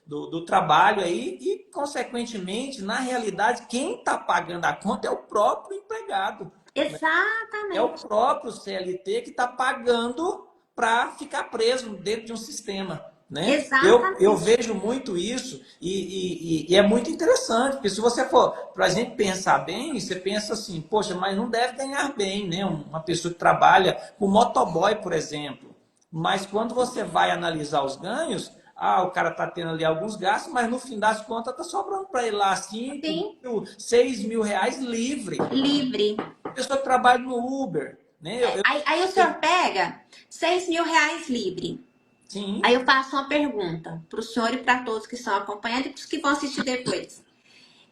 do trabalho aí e, consequentemente, na realidade, quem está pagando a conta é o próprio empregado. É o Exatamente. próprio CLT que está pagando para ficar preso dentro de um sistema, né? Eu Exatamente. vejo muito isso e é muito interessante, porque se você for, para a gente pensar bem, você pensa assim, poxa, mas não deve ganhar bem, né? Uma pessoa que trabalha com motoboy, por exemplo. Mas quando você vai analisar os ganhos, o cara está tendo ali alguns gastos, mas no fim das contas está sobrando para ele lá 5 Sim, mil, 6 mil reais livre. livre. Pessoa que trabalha no Uber, né? Aí o senhor pega 6.000 reais livre. Aí Sim, eu faço uma pergunta para o senhor e para todos que estão acompanhando e para os que vão assistir depois.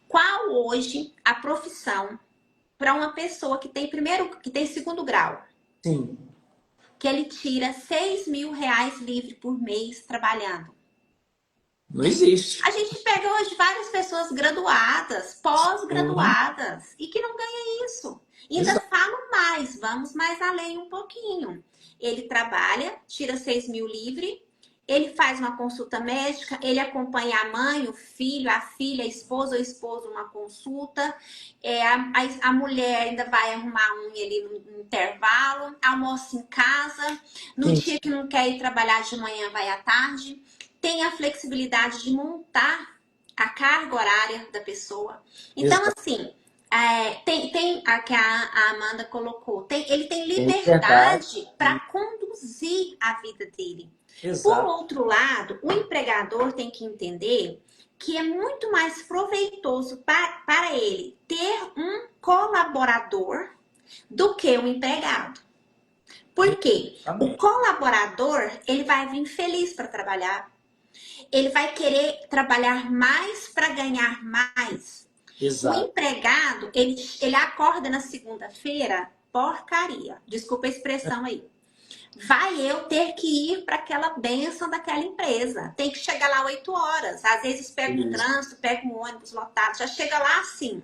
Qual hoje a profissão para uma pessoa que tem que tem segundo grau, sim. que ele tira 6.000 reais livre por mês trabalhando? Não existe. A gente pega hoje várias pessoas graduadas, Sim, pós-graduadas, e que não ganham isso. E ainda exato. falo mais, vamos mais além um pouquinho. Ele trabalha, tira 6.000 livre, ele faz uma consulta médica, ele acompanha a mãe, o filho, a filha, a esposa ou esposo numa consulta. A mulher ainda vai arrumar a unha ali no intervalo, almoça em casa. No Sim, dia que não quer ir trabalhar de manhã, vai à tarde. Tem a flexibilidade de montar a carga horária da pessoa. Então, exato. assim, tem a que a Amanda colocou, ele tem É verdade. liberdade para conduzir a vida dele. Por Exato. outro lado, o empregador tem que entender que é muito mais proveitoso para ele ter um colaborador do que um empregado. Por quê? O Exatamente. colaborador, ele vai vir feliz para trabalhar, ele vai querer trabalhar mais para ganhar mais. O Exato. empregado, ele acorda na segunda-feira, porcaria. Desculpa a expressão aí. Vai eu ter que ir para aquela bênção daquela empresa. Tem que chegar lá 8 horas. Às vezes pega um Isso. trânsito, pega um ônibus lotado, já chega lá assim.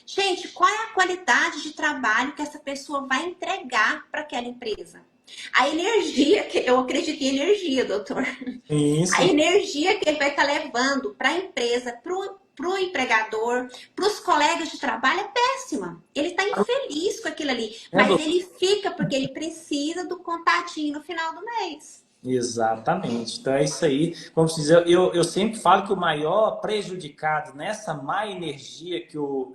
Gente, qual é a qualidade de trabalho que essa pessoa vai entregar para aquela empresa? A energia, eu acredito em energia, doutor. Sim, A sim. energia que ele vai estar levando para a empresa, para o empregador, para os colegas de trabalho é péssima. Ele está infeliz com aquilo ali, É, mas doutor? ele fica porque ele precisa do contatinho no final do mês. Exatamente. Então é isso aí. Como se diz, eu sempre falo que o maior prejudicado nessa má energia que o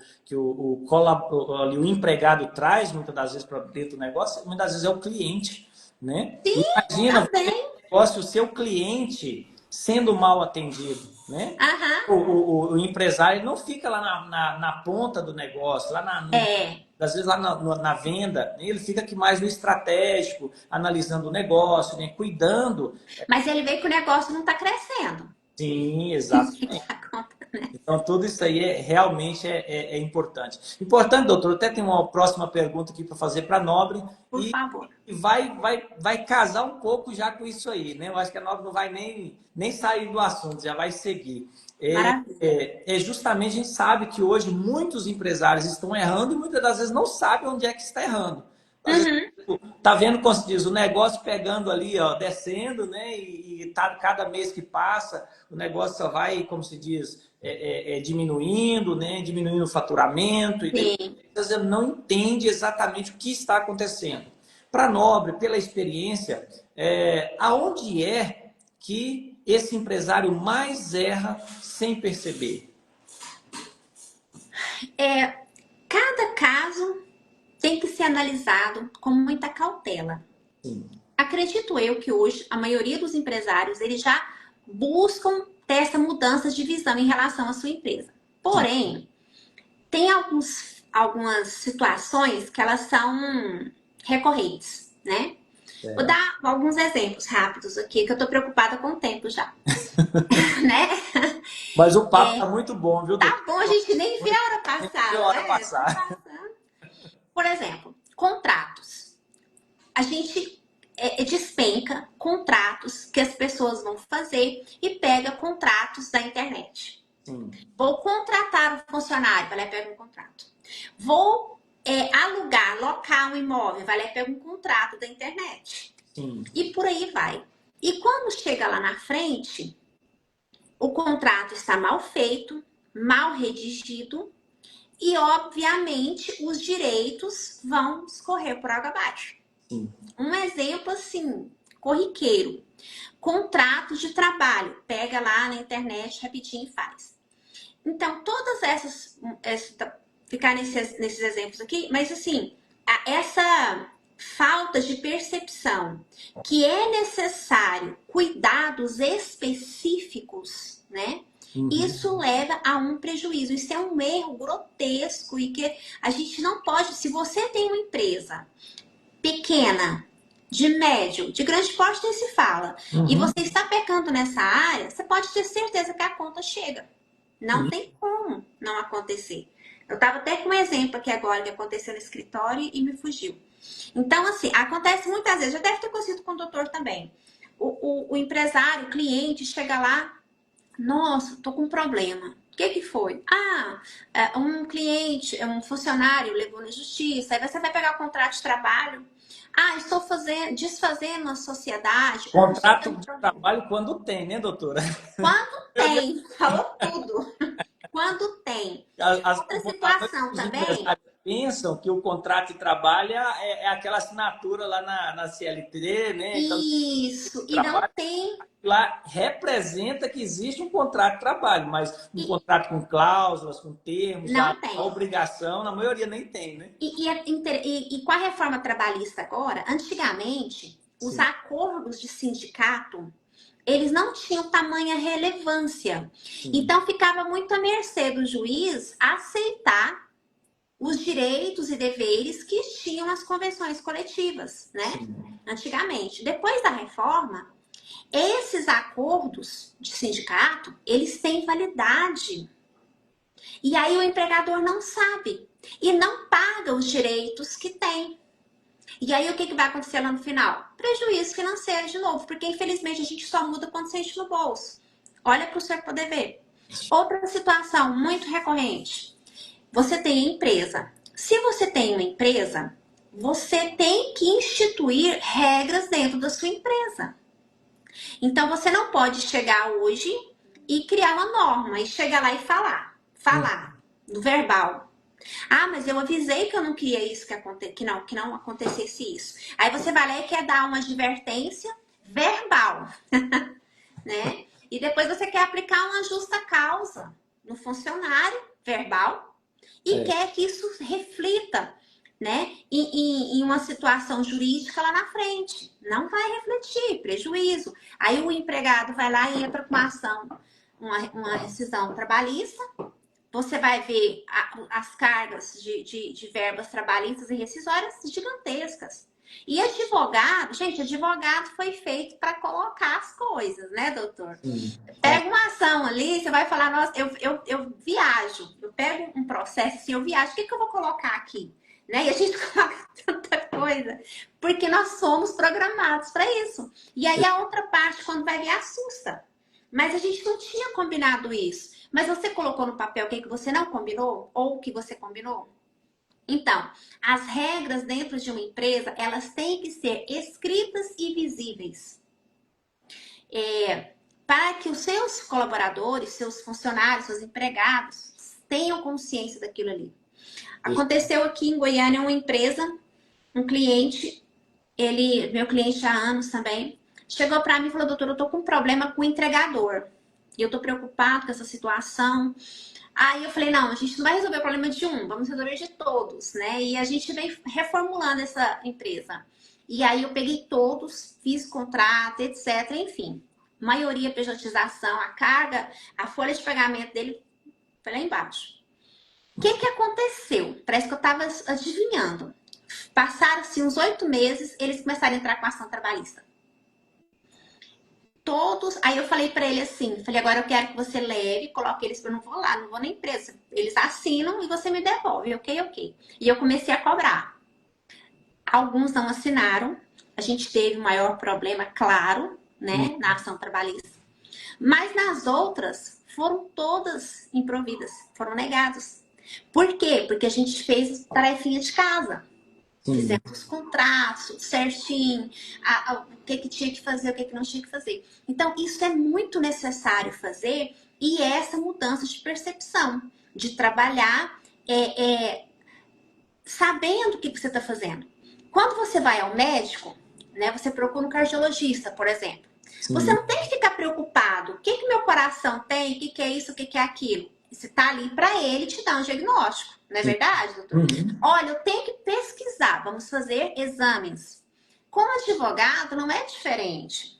empregado traz, muitas das vezes, para dentro do negócio, muitas das vezes é o cliente, né? Imagina Também. o seu cliente sendo mal atendido, né? Aham. O empresário não fica lá na ponta do negócio, É. às vezes lá na venda, né? Ele fica aqui mais no estratégico, analisando o negócio, né? Cuidando. Mas ele vê que o negócio não está crescendo. Sim, Isso que exatamente. dá conta, né? Então, tudo isso aí realmente é importante. Importante, doutor, eu até tenho uma próxima pergunta aqui para fazer para a Nobre Por favor. e vai casar um pouco já com isso aí, né? Eu acho que a Nobre não vai nem sair do assunto, já vai seguir. Maravilha. Justamente a gente sabe que hoje muitos empresários estão errando e muitas das vezes não sabem onde é que está errando. Às vezes, Uhum. tá vendo, como se diz, o negócio pegando ali, ó, descendo, né? E tá, cada mês que passa, o negócio só vai, como se diz, diminuindo, né? Diminuindo o faturamento, e daí Sim. às vezes não entende exatamente o que está acontecendo. Para Nobre, pela experiência, aonde é que esse empresário mais erra sem perceber? Cada caso tem que ser analisado com muita cautela. Sim, Acredito eu que hoje a maioria dos empresários eles já buscam ter essa mudança de visão em relação à sua empresa. sim. Porém, tem algumas situações que elas são recorrentes, né? Vou É. dar alguns exemplos rápidos aqui, que eu tô preocupada com o tempo já, né? Mas o papo tá muito bom, viu, doutor? Tá bom, a gente nem vê a hora Que passar, não hora é? Tá passar. passando. Por exemplo, contratos. A gente despenca contratos que as pessoas vão fazer e pega contratos da internet. Sim, Vou contratar um funcionário, vai lá e pega um contrato. Vou alugar, locar um imóvel, vai lá e pega um contrato da internet. Sim. E por aí vai. E quando chega lá na frente, o contrato está mal feito, mal redigido e, obviamente, os direitos vão escorrer por água abaixo. Sim. Um exemplo, assim, corriqueiro. Contrato de trabalho. Pega lá na internet rapidinho e faz. Então, todas ficar nesses exemplos aqui, mas assim, essa falta de percepção que é necessário cuidados específicos, né? Uhum. Isso leva a um prejuízo. Isso é um erro grotesco e que a gente não pode. Se você tem uma empresa pequena, de médio, de grande porte nem se fala, e você está pecando nessa área, você pode ter certeza que a conta chega. Não tem como não acontecer. Eu estava até com um exemplo aqui agora que aconteceu no escritório e me fugiu. Então, assim, acontece muitas vezes. Já deve ter acontecido com o doutor também. O empresário, o cliente, chega lá, nossa, tô com um problema. O que foi? Um cliente, um funcionário levou na justiça. Aí você vai pegar o contrato de trabalho. Estou desfazendo uma sociedade. Contrato de trabalho quando tem, né, doutora? Quando tem, falou tudo. Quando tem. Outra situação Os também. empresários pensam que o contrato de trabalho é aquela assinatura lá na CLT, né? Isso, e não Trabalho tem. lá representa que existe um contrato de trabalho, mas um contrato com cláusulas, com termos, Não a tem. obrigação, na maioria nem tem, né? E com a reforma trabalhista agora, antigamente, os Sim. acordos de sindicato, eles não tinham tamanha relevância. Sim. Então, ficava muito à mercê do juiz aceitar os direitos e deveres que tinham as convenções coletivas, né? Sim. Antigamente. Depois da reforma, esses acordos de sindicato, eles têm validade. E aí o empregador não sabe e não paga os direitos que tem. E aí o que vai acontecer lá no final? Prejuízo financeiro de novo, porque infelizmente a gente só muda quando sente no bolso. Olha para o senhor poder ver. Outra situação muito recorrente. Você tem a empresa. Se você tem uma empresa, você tem que instituir regras dentro da sua empresa. Então você não pode chegar hoje e criar uma norma e chegar lá e falar no verbal. Mas eu avisei que eu não queria isso, que não acontecesse isso. Aí você vai lá e quer dar uma advertência verbal, né? E depois você quer aplicar uma justa causa no funcionário verbal e quer que isso reflita, né, em uma situação jurídica lá na frente. Não vai refletir, prejuízo. Aí o empregado vai lá e entra com uma ação, uma rescisão trabalhista. Você vai ver as cargas de verbas trabalhistas e rescisórias gigantescas. E advogado, gente, advogado foi feito para colocar as coisas, né, doutor? Pega uma ação ali, você vai falar, nossa, eu viajo, eu pego um processo assim, eu viajo, o que eu vou colocar aqui? Né? E a gente coloca tanta coisa, porque nós somos programados para isso. E aí a outra parte, quando vai ver, assusta. Mas a gente não tinha combinado isso. Mas você colocou no papel o que você não combinou? Ou o que você combinou? Então, as regras dentro de uma empresa, elas têm que ser escritas e visíveis. Para que os seus colaboradores, seus funcionários, seus empregados tenham consciência daquilo ali. Aconteceu aqui em Goiânia uma empresa, um cliente, meu cliente há anos também, chegou para mim e falou, doutor, eu tô com um problema com o entregador. E eu tô preocupado com essa situação. Aí eu falei, não, a gente não vai resolver o problema de um, vamos resolver de todos, né? E a gente vem reformulando essa empresa. E aí eu peguei todos, fiz contrato, etc, enfim. Maioria pejotização, a carga, a folha de pagamento dele foi lá embaixo. O que aconteceu? Parece que eu estava adivinhando. Passaram-se uns 8 meses, eles começaram a entrar com ação trabalhista. Todos, aí eu falei para ele assim, falei, agora eu quero que você leve, coloque eles, eu não vou lá, não vou na empresa. Eles assinam e você me devolve, ok. E eu comecei a cobrar. Alguns não assinaram, a gente teve um maior problema, claro, né, na ação trabalhista. Mas nas outras, foram todas improvidas, foram negados. Por quê? Porque a gente fez tarefinha de casa. Sim, Fizemos os contratos, tudo certinho, o que, que tinha que fazer, o que, que não tinha que fazer. Então, isso é muito necessário fazer e é essa mudança de percepção, de trabalhar sabendo o que, que você está fazendo. Quando você vai ao médico, né, você procura um cardiologista, por exemplo. Você sim. não tem que ficar preocupado. O que, que meu coração tem? O que, que é isso? O que, que é aquilo? Você está ali para ele te dar um diagnóstico. Não é Sim. verdade, doutor? Uhum. Olha, eu tenho que pesquisar. Vamos fazer exames. Como advogado, não é diferente.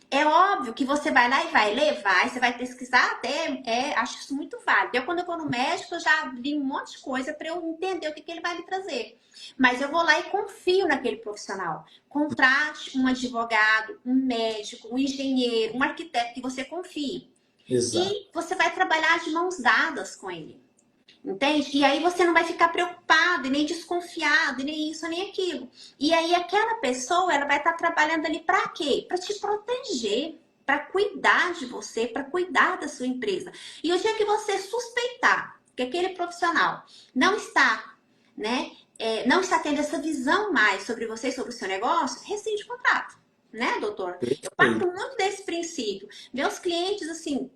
É óbvio que você vai lá e vai ler, você vai pesquisar até, acho isso muito válido. Eu, quando eu vou no médico, eu já li um monte de coisa para eu entender o que, que ele vai me trazer. Mas eu vou lá e confio naquele profissional. Contrate um advogado, um médico, um engenheiro, um arquiteto que você confie. Exato. E você vai trabalhar de mãos dadas com ele. Entende? E aí você não vai ficar preocupado, e nem desconfiado, e nem isso, nem aquilo. E aí aquela pessoa, ela vai estar trabalhando ali para quê? Para te proteger, para cuidar de você, para cuidar da sua empresa. E o dia que você suspeitar que aquele profissional não está, né, não está tendo essa visão mais sobre você e sobre o seu negócio, rescinde o contrato, né, doutor? Eu parto Perfeito. muito desse princípio. Meus clientes, assim,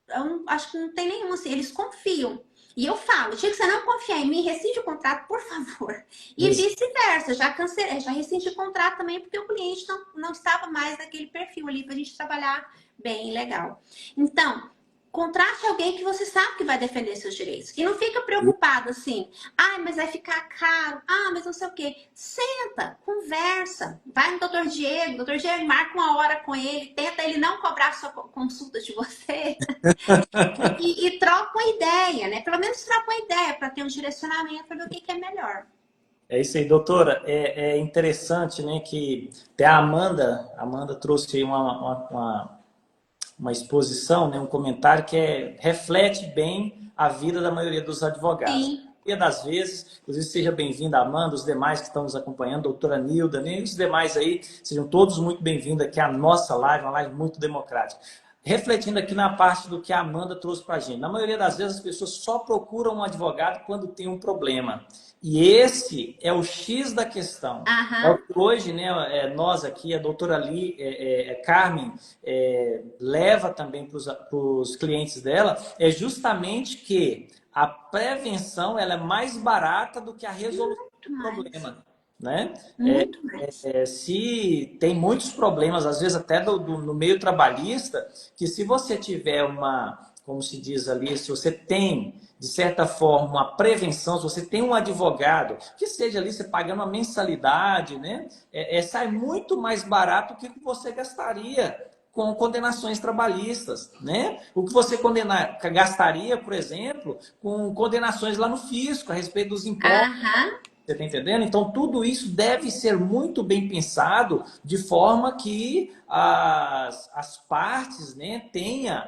eu acho que não tem nenhum, assim, eles confiam. E eu falo, dia que você não confiar em mim, rescinde o contrato, por favor. E Ex- vice-versa, já cancelei, já rescindi o contrato também, porque o cliente não estava mais naquele perfil ali para a gente trabalhar bem legal. Então, contrate alguém que você sabe que vai defender seus direitos. E não fica preocupado assim, mas vai ficar caro, mas não sei o quê. Senta, conversa, vai no doutor Diego, marca uma hora com ele, tenta ele não cobrar sua consulta de você. E troca uma ideia, né? Pelo menos troca uma ideia para ter um direcionamento para ver o que, que é melhor. É isso aí, doutora. É interessante, né, que até a Amanda trouxe aí uma exposição, né, um comentário que reflete bem a vida da maioria dos advogados. Sim. A maioria das vezes, inclusive seja bem-vinda, Amanda, os demais que estão nos acompanhando, doutora Nilda, né, e os demais aí, sejam todos muito bem-vindos aqui à nossa live, uma live muito democrática. Refletindo aqui na parte do que a Amanda trouxe para a gente. Na maioria das vezes, as pessoas só procuram um advogado quando tem um problema. E esse é o X da questão. É o Aham. que hoje, né, nós aqui, a doutora Lee, Carmen, leva também para os clientes dela, é justamente que a prevenção ela é mais barata do que a resolução Muito do mais. problema. Né? Muito mais. Se tem muitos problemas, às vezes até no meio trabalhista, que se você tiver como se diz ali, se você tem, de certa forma, uma prevenção, se você tem um advogado, que seja ali você pagando uma mensalidade, né? Sai muito mais barato do que você gastaria com condenações trabalhistas, né? O que você gastaria, por exemplo, com condenações lá no fisco a respeito dos impostos. Aham. Você está entendendo? Então, tudo isso deve ser muito bem pensado de forma que as partes, né, tenham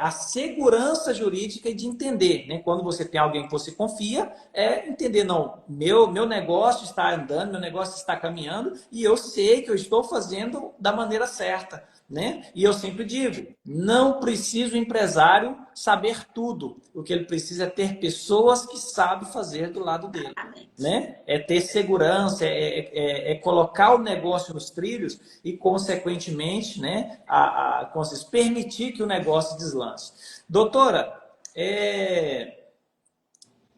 a segurança jurídica de entender. Né? Quando você tem alguém que você confia, entender, não, meu negócio está andando, meu negócio está caminhando e eu sei que eu estou fazendo da maneira certa. Né? E eu sempre digo, não precisa o empresário saber tudo. O que ele precisa é ter pessoas que sabem fazer do lado dele. Exatamente. Né? É ter segurança, é colocar o negócio nos trilhos e, consequentemente, né, permitir que o negócio deslance. Doutora,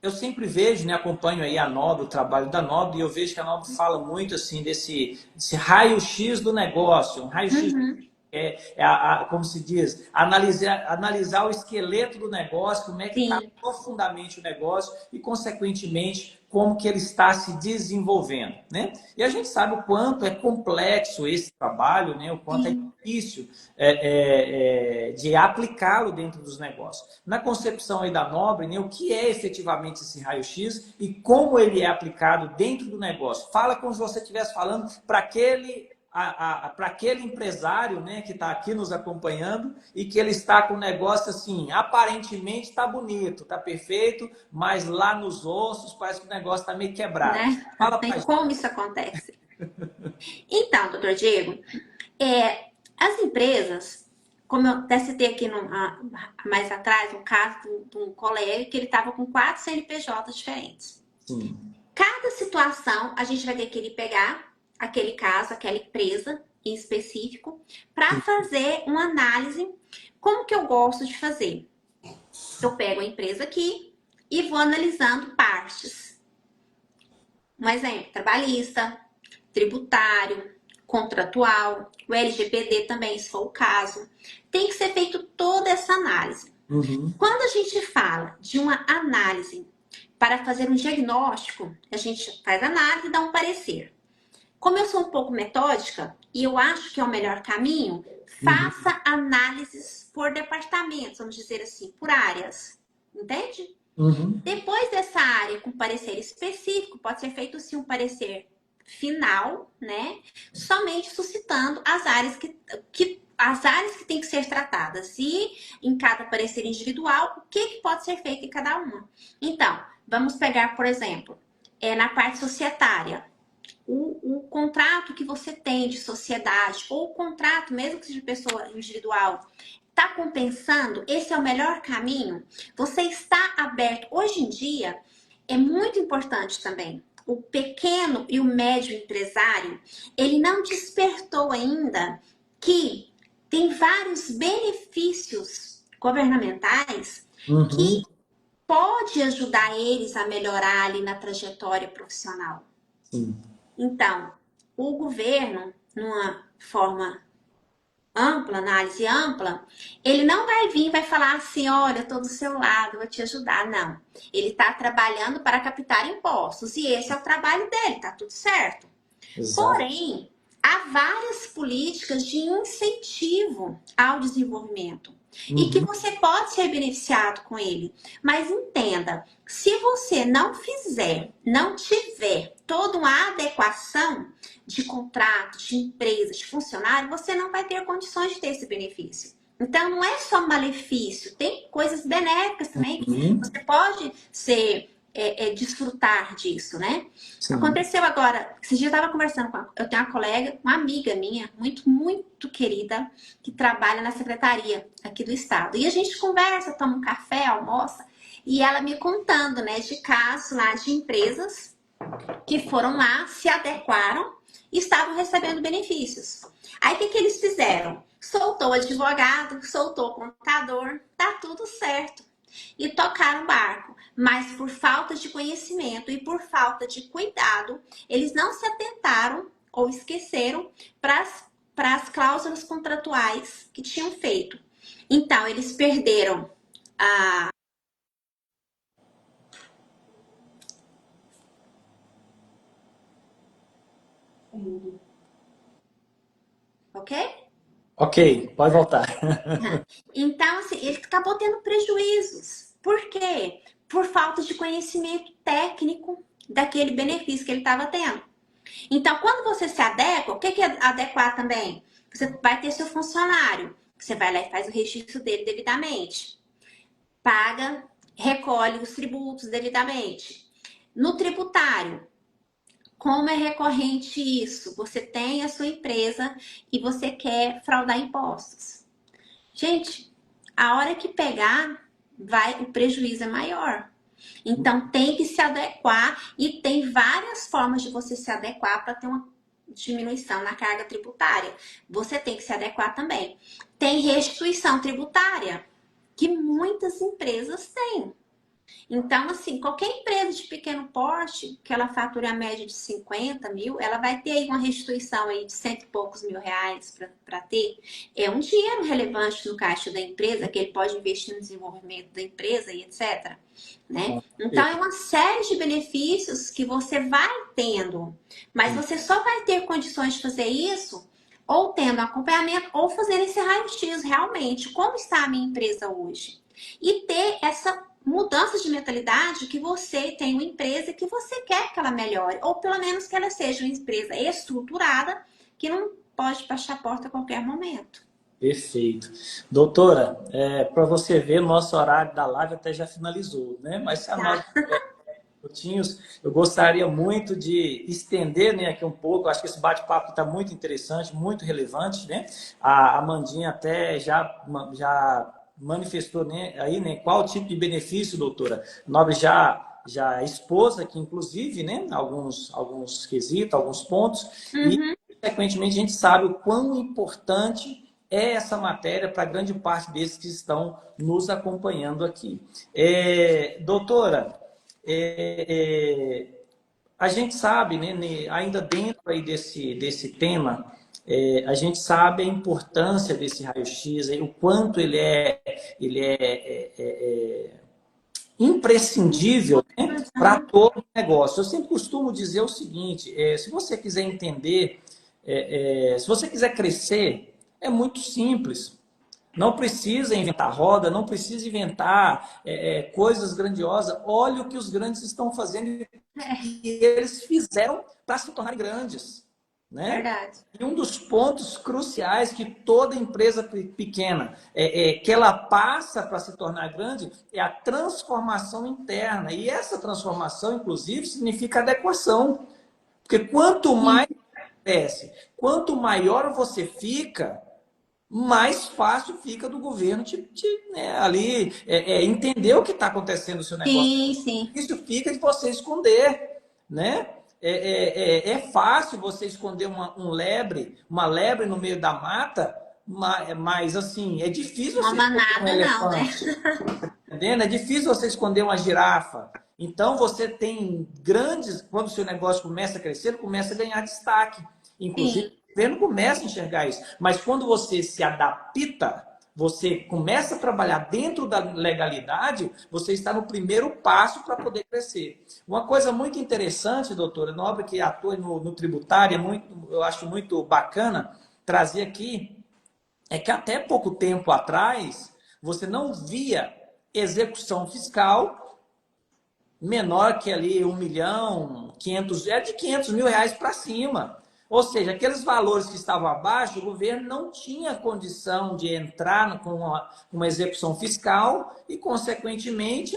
eu sempre vejo, né, acompanho aí a Nobre, o trabalho da Nobre, e eu vejo que a Nobre fala muito assim desse raio-x do negócio, um raio-x Uhum. como se diz, analisar o esqueleto do negócio, como é que está Sim. profundamente o negócio e, consequentemente, como que ele está se desenvolvendo, né? E a gente sabe o quanto é complexo esse trabalho, né? O quanto é Sim. difícil de aplicá-lo dentro dos negócios. Na concepção aí da Nobre, né, o que é efetivamente esse raio-x e como ele é aplicado dentro do negócio? Fala como se você estivesse falando para aquele empresário, né, que está aqui nos acompanhando e que ele está com o negócio assim, aparentemente está bonito, está perfeito, mas lá nos ossos parece que o negócio está meio quebrado. Né? Fala para Tem gente. como isso acontece? Então, doutor Diego, as empresas, como eu até citei aqui mais atrás, um caso de um colega que ele estava com 4 CNPJs diferentes. Sim. Cada situação, a gente vai ter que pegar aquele caso, aquela empresa em específico, para fazer uma análise. Como que eu gosto de fazer? Eu pego a empresa aqui e vou analisando partes. Um exemplo, trabalhista, tributário, contratual, o LGPD também, se for o caso. Tem que ser feito toda essa análise. Uhum. Quando a gente fala de uma análise para fazer um diagnóstico, a gente faz análise e dá um parecer. Como eu sou um pouco metódica e eu acho que é o melhor caminho, faça análises por departamentos, vamos dizer assim, por áreas. Entende? Uhum. Depois dessa área com parecer específico, pode ser feito sim um parecer final, né? Somente suscitando as áreas as áreas que têm que ser tratadas e em cada parecer individual, o que pode ser feito em cada uma. Então, vamos pegar, por exemplo, na parte societária, o contrato que você tem de sociedade, ou o contrato, mesmo que seja de pessoa individual, está compensando? Esse é o melhor caminho? Você está aberto? Hoje em dia, é muito importante também. O pequeno e o médio empresário, ele não despertou ainda que tem vários benefícios governamentais que Uhum. pode ajudar eles a melhorar ali na trajetória profissional. Sim. Então, o governo, numa forma ampla, análise ampla, ele não vai vir e vai falar assim, olha, eu tô do seu lado, vou te ajudar. Não. Ele está trabalhando para captar impostos e esse é o trabalho dele, tá tudo certo. Exato. Porém, há várias políticas de incentivo ao desenvolvimento e que Uhum. você pode ser beneficiado com ele. Mas entenda, se você não fizer, não tiver toda uma adequação de contrato, de empresa, de funcionário, você não vai ter condições de ter esse benefício. Então, não é só malefício, tem coisas benéficas também que Uhum. você pode ser desfrutar disso, né? Sim. Aconteceu agora, esse dia eu estava conversando eu tenho uma colega, uma amiga minha, muito, muito querida, que trabalha na secretaria aqui do estado. E a gente conversa, toma um café, almoça, e ela me contando, né, de casos lá de empresas que foram lá, se adequaram e estavam recebendo benefícios. Aí o que eles fizeram? Soltou o advogado, soltou o contador, tá tudo certo. E tocaram o barco. Mas por falta de conhecimento e por falta de cuidado, eles não se atentaram ou esqueceram para as cláusulas contratuais que tinham feito. Então, eles perderam a. Ok? Ok, pode voltar. Então, assim, ele acabou tendo prejuízos. Por quê? Por falta de conhecimento técnico daquele benefício que ele estava tendo. Então, quando você se adequa, o que é adequar também? Você vai ter seu funcionário. Você vai lá e faz o registro dele devidamente. Paga, recolhe os tributos devidamente. No tributário, como é recorrente isso? Você tem a sua empresa e você quer fraudar impostos. Gente, a hora que pegar, o prejuízo é maior. Então tem que se adequar e tem várias formas de você se adequar para ter uma diminuição na carga tributária. Você tem que se adequar também. Tem restituição tributária, que muitas empresas têm. Então, assim, qualquer empresa de pequeno porte, que ela fature a média de 50 mil, ela vai ter aí uma restituição aí de cento e poucos mil reais para ter. É um dinheiro relevante no caixa da empresa, que ele pode investir no desenvolvimento da empresa e etc. Né? Então, é uma série de benefícios que você vai tendo. Mas você só vai ter condições de fazer isso ou tendo acompanhamento ou fazendo esse raio-x realmente. Como está a minha empresa hoje? E ter essa mudança de mentalidade que você tem uma empresa que você quer que ela melhore, ou pelo menos que ela seja uma empresa estruturada que não pode baixar a porta a qualquer momento. Perfeito. Doutora, para você ver, nosso horário da live até já finalizou, né? Mas se a nossa Tá? minutinhos. Eu gostaria muito de estender, né, aqui um pouco. Acho que esse bate-papo está muito interessante, muito relevante, né? A Amandinha até já manifestou, né, aí, né, qual tipo de benefício, doutora. Nobre já expôs aqui, inclusive, né, alguns quesitos, alguns pontos, e, Uhum. consequentemente, a gente sabe o quão importante é essa matéria para grande parte desses que estão nos acompanhando aqui. Doutora, é, a gente sabe, né, ainda dentro aí desse tema, a gente sabe a importância desse raio-x, o quanto ele é imprescindível, né, para Uhum. todo negócio. Eu sempre costumo dizer o seguinte: se você quiser entender, se você quiser crescer, é muito simples. Não precisa inventar roda, não precisa inventar coisas grandiosas. Olha o que os grandes estão fazendo e eles fizeram para se tornarem grandes, né? Verdade. E um dos pontos cruciais que toda empresa pequena que ela passa para se tornar grande é a transformação interna. E essa transformação, inclusive, significa adequação. Porque quanto mais Sim, cresce, quanto maior você fica, mais fácil fica do governo né, ali entender o que está acontecendo no seu negócio. sim, sim. Isso fica de você esconder, né? É fácil você esconder uma lebre no meio da mata, mas assim, é difícil Uma você esconder um manada não, né? elefante, entendendo? É difícil você esconder uma girafa. Então você tem grandes, quando o seu negócio começa a crescer, ele começa a ganhar destaque. Inclusive, Sim, o governo começa a enxergar isso. Mas quando você se adapta, você começa a trabalhar dentro da legalidade, você está no primeiro passo para poder crescer. Uma coisa muito interessante, doutora Nobre, que atua no tributário, eu acho muito bacana trazer aqui, é que até pouco tempo atrás, você não via execução fiscal menor que ali 1 milhão, 500, de 500 mil reais para cima. Ou seja, aqueles valores que estavam abaixo, o governo não tinha condição de entrar com uma execução fiscal e, consequentemente,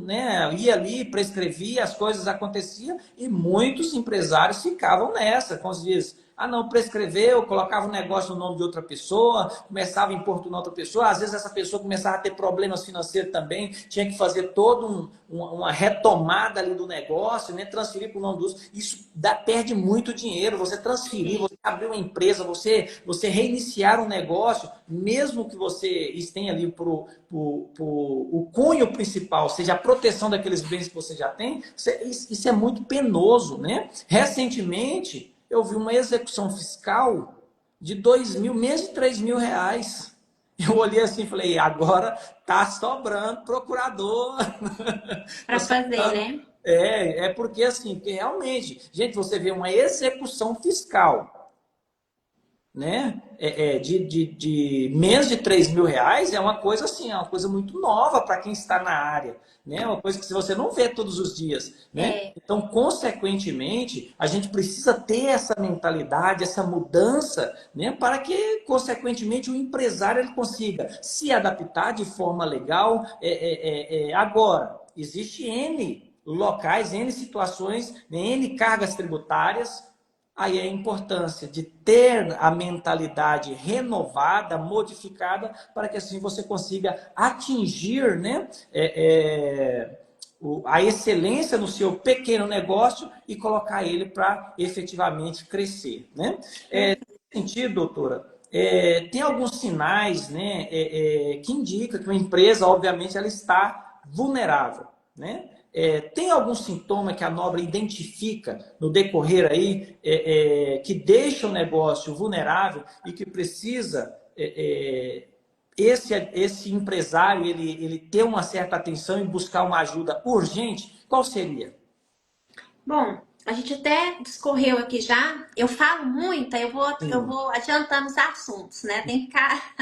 né, ia ali, prescrevia, as coisas aconteciam e muitos empresários ficavam nessa, como se diz, não, prescreveu, colocava o negócio no nome de outra pessoa, começava a importunar outra pessoa, às vezes essa pessoa começava a ter problemas financeiros também, tinha que fazer toda uma retomada ali do negócio, né? Transferir para o nome dos. Isso perde muito dinheiro. Você transferir, sim. você abrir uma empresa, você reiniciar um negócio, mesmo que você esteja ali o cunho principal, seja a proteção daqueles bens que você já tem, isso é muito penoso, né? Recentemente eu vi uma execução fiscal de 2 mil, menos de 3 mil reais. Eu olhei assim e falei, agora tá sobrando procurador. Tá Para fazer, sobrando. né? Porque assim, porque realmente, gente, você vê uma execução fiscal, né? De menos de 3 mil reais é uma coisa assim, é uma coisa muito nova para quem está na área, né? Uma coisa que você não vê todos os dias, né? É, Então, consequentemente, a gente precisa ter essa mentalidade, essa mudança, né? Para que, consequentemente, o empresário ele consiga se adaptar de forma legal. Agora, existe N locais, N situações, né? N cargas tributárias. Aí é a importância de ter a mentalidade renovada, modificada, para que assim você consiga atingir, né, a excelência no seu pequeno negócio e colocar ele para efetivamente crescer. Né? Nesse sentido, doutora, tem alguns sinais, né, que indicam que uma empresa, obviamente, ela está vulnerável. Né? Tem algum sintoma que a Nobre identifica no decorrer aí que deixa o negócio vulnerável e que precisa esse empresário ele ter uma certa atenção e buscar uma ajuda urgente? Qual seria? bom, a gente até discorreu aqui já. Eu falo muito, aí eu Sim. vou adiantando os assuntos, né? Tem que ficar.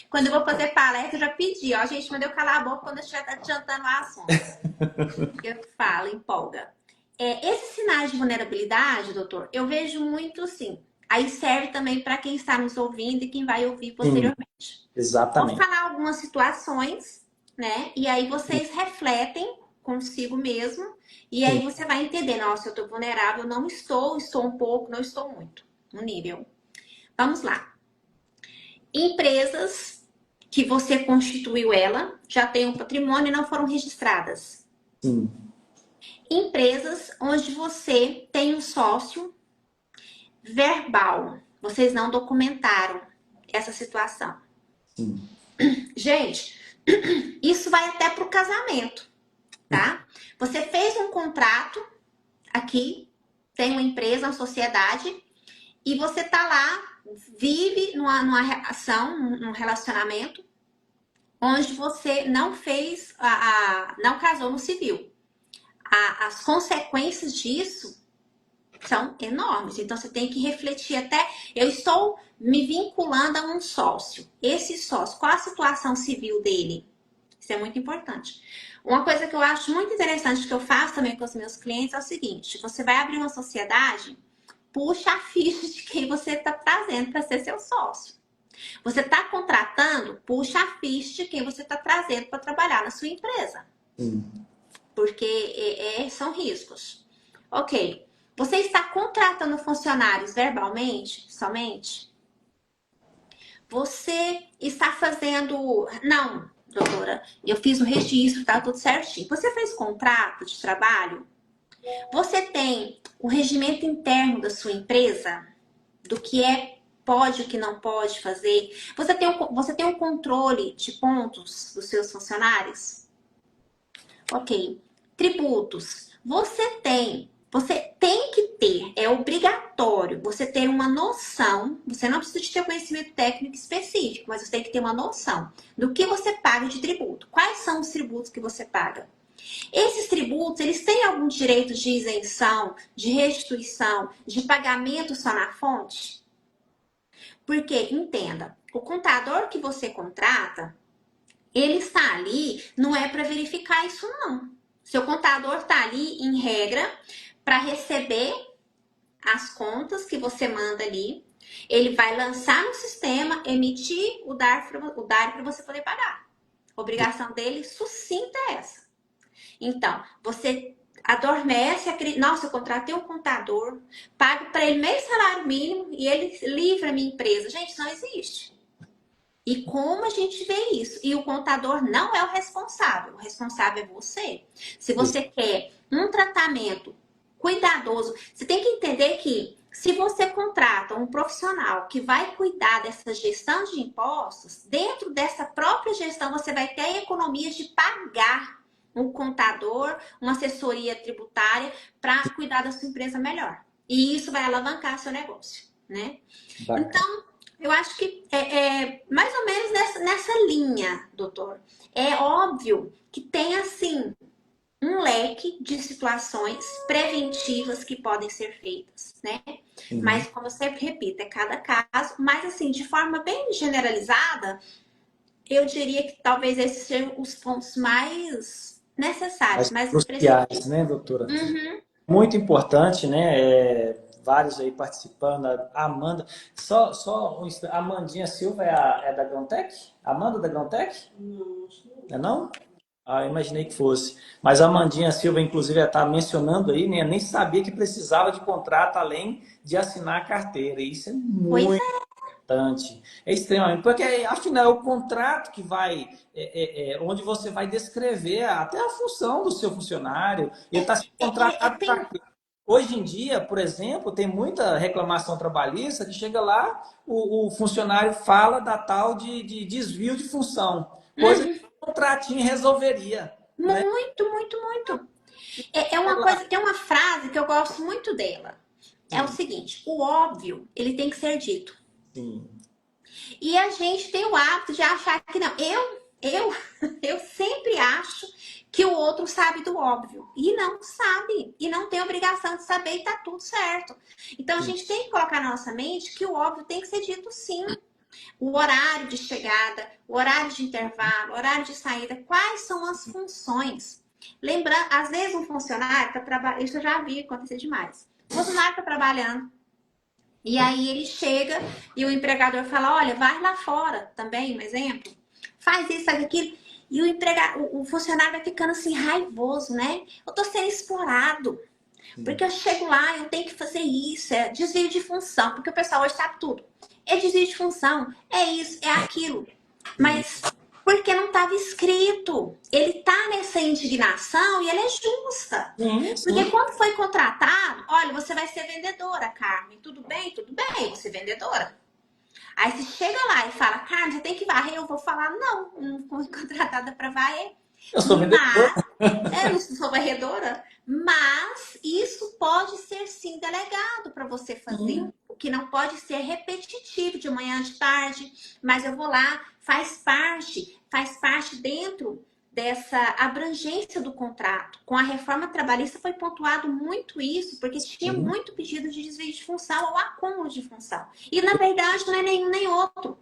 Quando eu vou fazer palestra, eu já pedi, ó, gente, mandei eu calar a boca quando eu estiver adiantando o assunto. Eu falo, empolga. Esses sinais de vulnerabilidade, doutor, eu vejo muito sim. Aí serve também para quem está nos ouvindo e quem vai ouvir Sim, posteriormente. Vou exatamente. falar algumas situações, né? E aí Sim. vocês refletem consigo mesmo. E aí você vai entender, nossa, eu tô vulnerável, não estou, estou um pouco, não estou muito no nível. Vamos lá. Empresas que você constituiu ela, já tem um patrimônio e não foram registradas. Sim. Empresas onde você tem um sócio verbal. Vocês não documentaram essa situação. Sim. Gente, isso vai até para o casamento, tá? Você fez um contrato aqui, tem uma empresa, uma sociedade, e você tá lá, vive numa relação, num relacionamento, onde você não fez, não casou no civil. As consequências disso são enormes. Então você tem que refletir até. Eu estou me vinculando a um sócio. Esse sócio, qual a situação civil dele? Isso é muito importante. Uma coisa que eu acho muito interessante que eu faço também com os meus clientes é o seguinte: você vai abrir uma sociedade, puxa a ficha de quem você está trazendo para ser seu sócio. Você está contratando, puxa a ficha de quem você está trazendo para trabalhar na sua empresa. Sim. Porque são riscos. Ok. Você está contratando funcionários verbalmente, somente? Você está fazendo... Não, doutora, eu fiz o registro, tá tudo certinho. Você fez contrato de trabalho? Você tem o regimento interno da sua empresa? Do que pode e o que não pode fazer? Você tem um controle de pontos dos seus funcionários? Ok. Tributos. Você tem que ter, é obrigatório você ter uma noção, você não precisa de ter conhecimento técnico específico, mas você tem que ter uma noção do que você paga de tributo. Quais são os tributos que você paga? Esses tributos, eles têm algum direito de isenção, de restituição, de pagamento só na fonte? Porque, entenda, o contador que você contrata, ele está ali, não é para verificar isso não. Seu contador está ali, em regra, para receber as contas que você manda ali. Ele vai lançar no sistema, emitir o DARF para você poder pagar. A obrigação dele sucinta é essa. Então, você adormece, nossa, eu contratei um contador, pago para ele meio salário mínimo e ele livra a minha empresa. Gente, isso não existe. E como a gente vê isso? E o contador não é o responsável é você. Se você quer um tratamento cuidadoso, você tem que entender que se você contrata um profissional que vai cuidar dessa gestão de impostos, dentro dessa própria gestão você vai ter economias de pagar um contador, uma assessoria tributária para cuidar da sua empresa melhor. E isso vai alavancar seu negócio, né? Bacana. Então, eu acho que é mais ou menos nessa linha, doutor. É óbvio que tem, assim, um leque de situações preventivas que podem ser feitas, né? Uhum. Mas, como eu sempre repito, é cada caso. Mas, assim, de forma bem generalizada, eu diria que talvez esses sejam os pontos mais necessários, As mais cruciais, expressivos. né, doutora? Uhum. Muito importante, né? Vários aí participando. A Amanda, só um instante. A Amandinha Silva é da Grontec? Amanda da Grontec? Não, é não? Ah, imaginei que fosse. Mas a Amandinha Silva, inclusive, está mencionando aí, né? Nem sabia que precisava de contrato além de assinar a carteira. E isso é Pois muito importante. É extremamente. Porque, afinal, é o contrato que vai. Onde você vai descrever até a função do seu funcionário. Ele está sendo contratado para tem... quê? Hoje em dia, por exemplo, tem muita reclamação trabalhista que chega lá, o funcionário fala da tal de desvio de função. Coisa que o contratinho resolveria, né? Muito, muito, muito. É uma coisa, tem uma frase que eu gosto muito dela. É o Sim, seguinte: o óbvio, ele tem que ser dito. sim. E a gente tem o hábito de achar que não. Eu sempre acho que o outro sabe do óbvio. E não sabe. E não tem obrigação de saber e tá tudo certo. Então a gente tem que colocar na nossa mente que o óbvio tem que ser dito sim. O horário de chegada, o horário de intervalo, o horário de saída, quais são as funções. Lembrando, às vezes um funcionário está trabalhando, isso eu já vi acontecer demais. O funcionário está trabalhando, e aí ele chega e o empregador fala, olha, vai lá fora também, um exemplo. Faz isso, faz aquilo. E o funcionário vai ficando assim raivoso, né? Eu tô sendo explorado. Porque eu chego lá, eu tenho que fazer isso, é desvio de função, porque o pessoal hoje sabe tudo. É desvio de função, é isso, é aquilo. Sim, Mas porque não estava escrito. Ele tá nessa indignação e ela é justa. sim, Porque sim. quando foi contratado, olha, você vai ser vendedora, Carmen. Tudo bem? Tudo bem, você é vendedora. Aí você chega lá e fala, Carmen, você tem que varrer. Eu vou falar, não, não fui contratada para varrer. Eu sou vendedor. Mas eu não sou varredora, mas isso pode ser sim delegado para você fazer. Sim. O que não pode ser repetitivo de manhã, de tarde, mas eu vou lá, faz parte dentro dessa abrangência do contrato. Com a reforma trabalhista foi pontuado muito isso, porque tinha Sim. muito pedido de desvio de função ou acúmulo de função. E na verdade não é nenhum nem outro.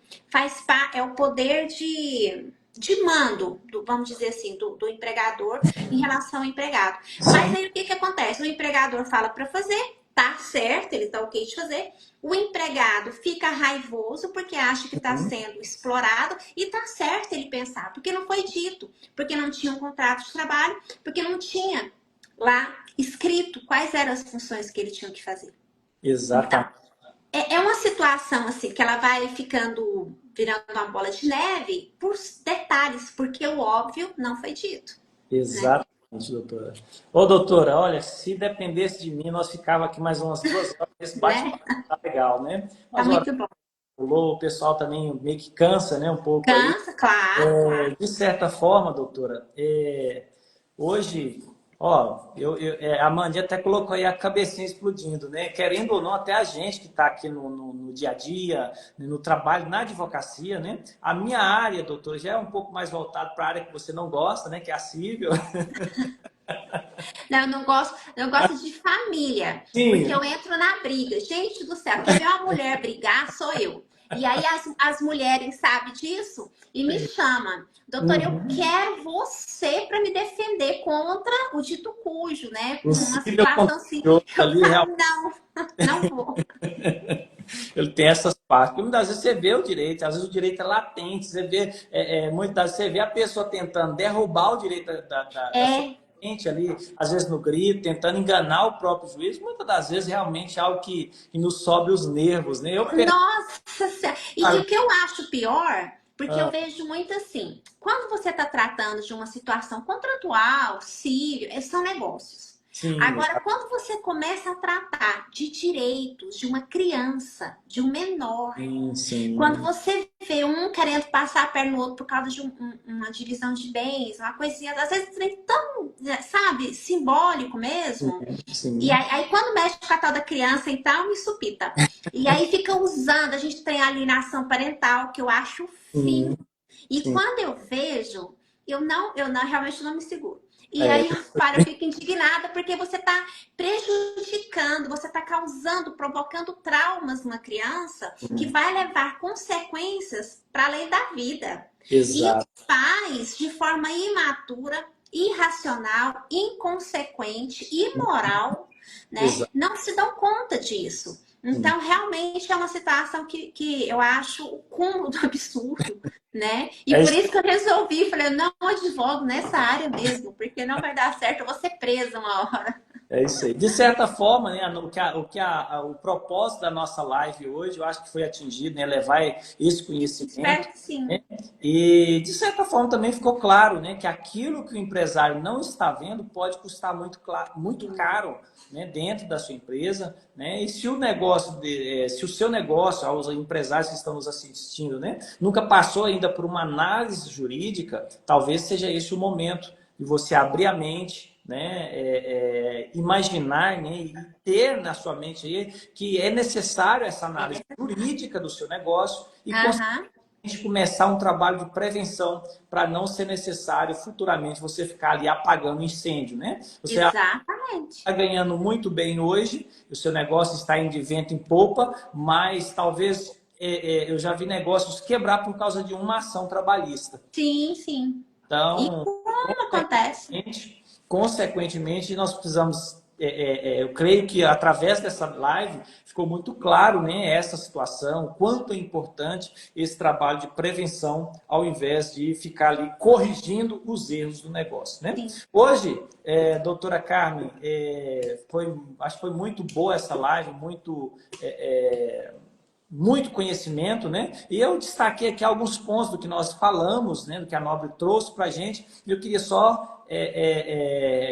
É o poder de mando, vamos dizer assim, do empregador em relação ao empregado. Mas aí o que acontece? O empregador fala para fazer, tá certo, ele tá ok de fazer. O empregado fica raivoso porque acha que está Sim. sendo explorado e tá certo ele pensar, porque não foi dito, porque não tinha um contrato de trabalho, porque não tinha lá escrito quais eram as funções que ele tinha que fazer. Então, Exatamente. é uma situação assim que ela vai ficando virando uma bola de neve por detalhes, porque o óbvio não foi dito, né? Exatamente, doutora. Ô, doutora, olha, se dependesse de mim, nós ficava aqui mais umas 2 horas. Esse Né? bate-papo tá legal, né? Tá Mas, olha, muito bom. o pessoal também meio que cansa, né, um pouco aí. Cansa, claro, claro. De certa forma, doutora, hoje, ó, a Mandy até colocou aí a cabecinha explodindo, né? Querendo ou não, até a gente que está aqui no dia a dia, no trabalho, na advocacia, né? A minha área, doutora, já é um pouco mais voltado para a área que você não gosta, né? Que é a civil. Não, eu não gosto de família, porque Sim. eu entro na briga. Gente do céu, quem vê uma mulher brigar sou eu. E aí as mulheres sabem disso e me chamam. Doutor, eu Uhum. quero você para me defender contra o dito cujo, né? Com O uma civil situação assim. contencioso Eu ali, falo, não, não vou. ele tem essas partes. Porque muitas vezes você vê o direito, às vezes o direito é latente, você vê, muitas vezes você vê a pessoa tentando derrubar o direito da sua É, cliente ali, às vezes no grito, tentando enganar o próprio juiz, muitas das vezes realmente é algo que nos sobe os nervos, né? Eu penso, nossa Senhora. E o que eu acho pior, porque eu ah, vejo muito assim, quando você está tratando de uma situação contratual, civil, são negócios. sim, Agora, quando você começa a tratar de direitos de uma criança, de um menor, sim, quando sim, você vê um querendo passar a perna no outro por causa de uma divisão de bens, uma coisinha, às vezes tão, sabe, simbólico mesmo. E sim, aí, quando mexe com a tal da criança, então, me supita. E aí fica usando, a gente tem a alienação parental, que eu acho o fim. sim, E sim. quando eu vejo, eu realmente não me seguro. E É, aí eu fico indignada porque você está prejudicando, você está causando, provocando traumas numa criança que vai levar consequências para além da vida. E os exato, pais, de forma imatura, irracional, inconsequente, imoral, né, exato. não se dão conta disso. Então, realmente é uma situação que eu acho o cúmulo do absurdo, né? E É por isso. isso que eu resolvi, falei, eu não advogo nessa área mesmo, porque não vai dar certo, eu vou ser presa uma hora. É isso aí. De certa forma, né, o propósito da nossa live hoje, eu acho que foi atingido, né, levar esse conhecimento, Espero que sim. né, e de certa forma também ficou claro, né, que aquilo que o empresário não está vendo pode custar muito caro, né, dentro da sua empresa, né, e se o negócio, se o seu negócio, aos empresários que estão nos assistindo, né, nunca passou ainda por uma análise jurídica, talvez seja esse o momento de você abrir a mente, né, imaginar, né, e ter na sua mente aí que é necessário essa análise jurídica do seu negócio e, Aham, consequentemente, começar um trabalho de prevenção para não ser necessário futuramente você ficar ali apagando incêndio, né? Você está exatamente. ganhando muito bem hoje, o seu negócio está indo de vento em popa, mas talvez eu já vi negócios quebrar por causa de uma ação trabalhista. Sim, sim. E Então, como acontece? consequentemente, nós precisamos eu creio que através dessa live ficou muito claro, né, essa situação, o quanto é importante esse trabalho de prevenção, ao invés de ficar ali corrigindo os erros do negócio, né? Sim. Hoje, doutora Carmen, acho que foi muito boa essa live, muito conhecimento, né? E eu destaquei aqui alguns pontos do que nós falamos, né? Do que a Nobre trouxe para a gente. E eu queria só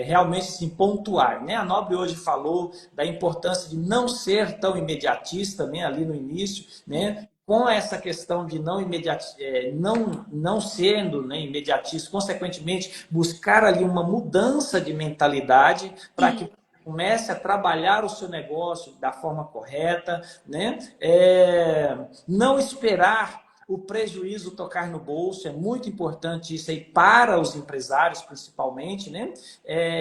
realmente assim, pontuar, né? A Nobre hoje falou da importância de não ser tão imediatista, né? Ali no início, né? Com essa questão de não sendo, né, imediatista, consequentemente, buscar ali uma mudança de mentalidade para que comece a trabalhar o seu negócio da forma correta, né? Não esperar o prejuízo tocar no bolso, é muito importante isso aí para os empresários, principalmente, né?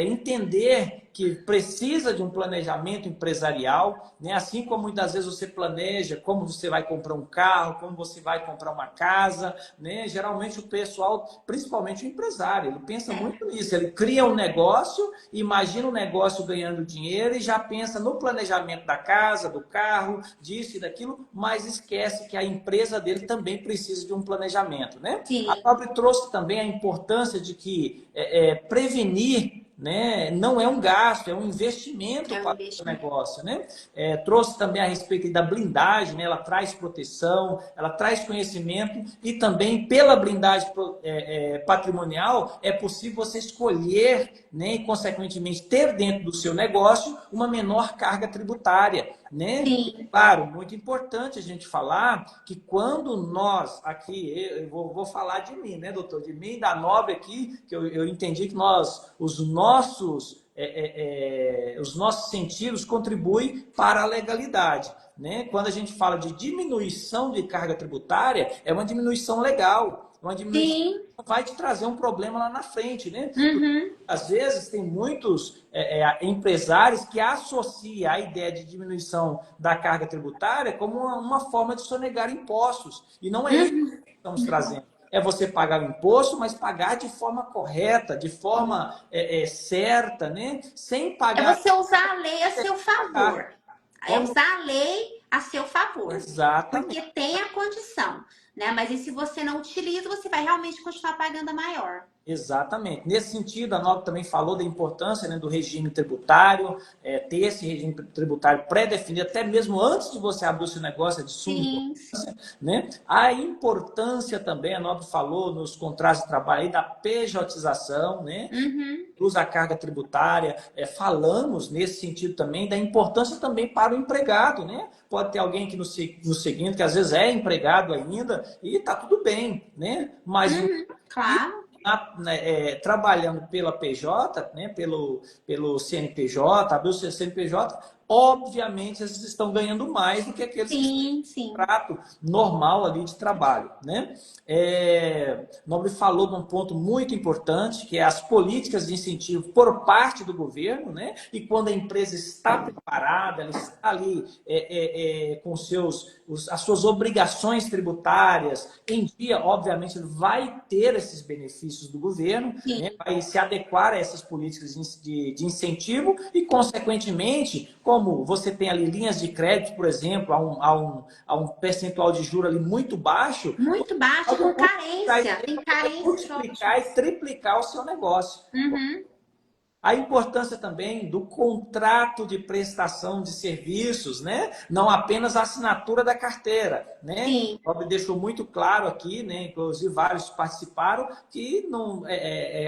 Entender que precisa de um planejamento empresarial, né? Assim como muitas vezes você planeja como você vai comprar um carro, como você vai comprar uma casa, né? Geralmente o pessoal, principalmente o empresário, ele pensa muito nisso, ele cria um negócio, imagina o negócio ganhando dinheiro e já pensa no planejamento da casa, do carro, disso e daquilo, mas esquece que a empresa dele também precisa de um planejamento, né? Sim. A Nobre trouxe também a importância de que prevenir, né, não é um gasto, é um investimento para o seu negócio, né? Trouxe também a respeito da blindagem, né? Ela traz proteção, ela traz conhecimento e também pela blindagem patrimonial é possível você escolher, né, e consequentemente ter dentro do seu negócio uma menor carga tributária, né? Sim. Claro, muito importante a gente falar que quando nós aqui, eu vou falar de mim, né, doutor? De mim e da Nobre aqui, que eu entendi que os nossos sentidos contribuem para a legalidade, né? Quando a gente fala de diminuição de carga tributária, é uma diminuição legal, uma diminuição que vai te trazer um problema lá na frente, né? Porque, às vezes tem muitos empresários que associam a ideia de diminuição da carga tributária como uma forma de sonegar impostos. E não é isso que estamos trazendo. É você pagar o imposto, mas pagar de forma correta, de forma certa, né? Sem pagar... É você usar a lei a seu favor. É usar a lei a seu favor. Exatamente. Porque tem a condição, né? Mas e se você não utiliza, você vai realmente continuar pagando a maior. Exatamente. Nesse sentido, a Nobre também falou da importância, né, do regime tributário, ter esse regime tributário pré-definido, até mesmo antes de você abrir o seu negócio, é de suma importância, né? A importância também, a Nobre falou nos contratos de trabalho aí, da pejotização, né? Usa a carga tributária, falamos nesse sentido também da importância também para o empregado, né? Pode ter alguém que nos seguindo que às vezes é empregado ainda e tá tudo bem, né? Mas claro. Trabalhando pela PJ, né, pelo CNPJ, abriu o seu CNPJ, obviamente eles estão ganhando mais do que aqueles que estão em contrato normal ali de trabalho, né? Nobre falou de um ponto muito importante, que é as políticas de incentivo por parte do governo, né? E quando a empresa está preparada, ela está ali com as suas obrigações tributárias em dia, obviamente, vai ter esses benefícios do governo, né? Vai se adequar a essas políticas de incentivo e, consequentemente, como você tem ali linhas de crédito, por exemplo, a um percentual de juros ali muito baixo. Muito baixo, com carência. Tem carência. Multiplicar e triplicar o seu negócio. A importância também do contrato de prestação de serviços, né? Não apenas a assinatura da carteira, né? O Nobre deixou muito claro aqui, né? Inclusive vários participaram, que não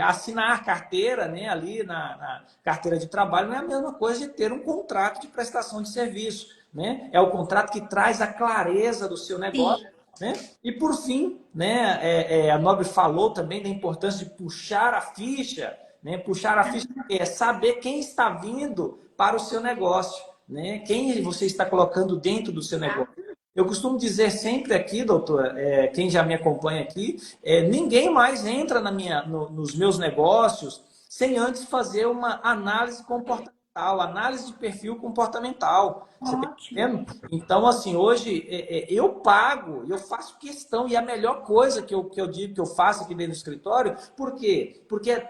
assinar carteira, né? Ali na carteira de trabalho não é a mesma coisa de ter um contrato de prestação de serviço, né? É o contrato que traz a clareza do seu negócio. Né? E por fim, né? A Nobre falou também da importância de puxar a ficha, né? Puxar a ficha é saber quem está vindo para o seu negócio, né? Quem você está colocando dentro do seu negócio. Eu costumo dizer sempre aqui, doutor, quem já me acompanha aqui, ninguém mais entra nos meus negócios sem antes fazer uma análise comportamental, análise de perfil comportamental. Você está entendendo? Então, assim, hoje eu pago, eu faço questão, e a melhor coisa que eu digo que eu faço aqui dentro do escritório, por quê? Porque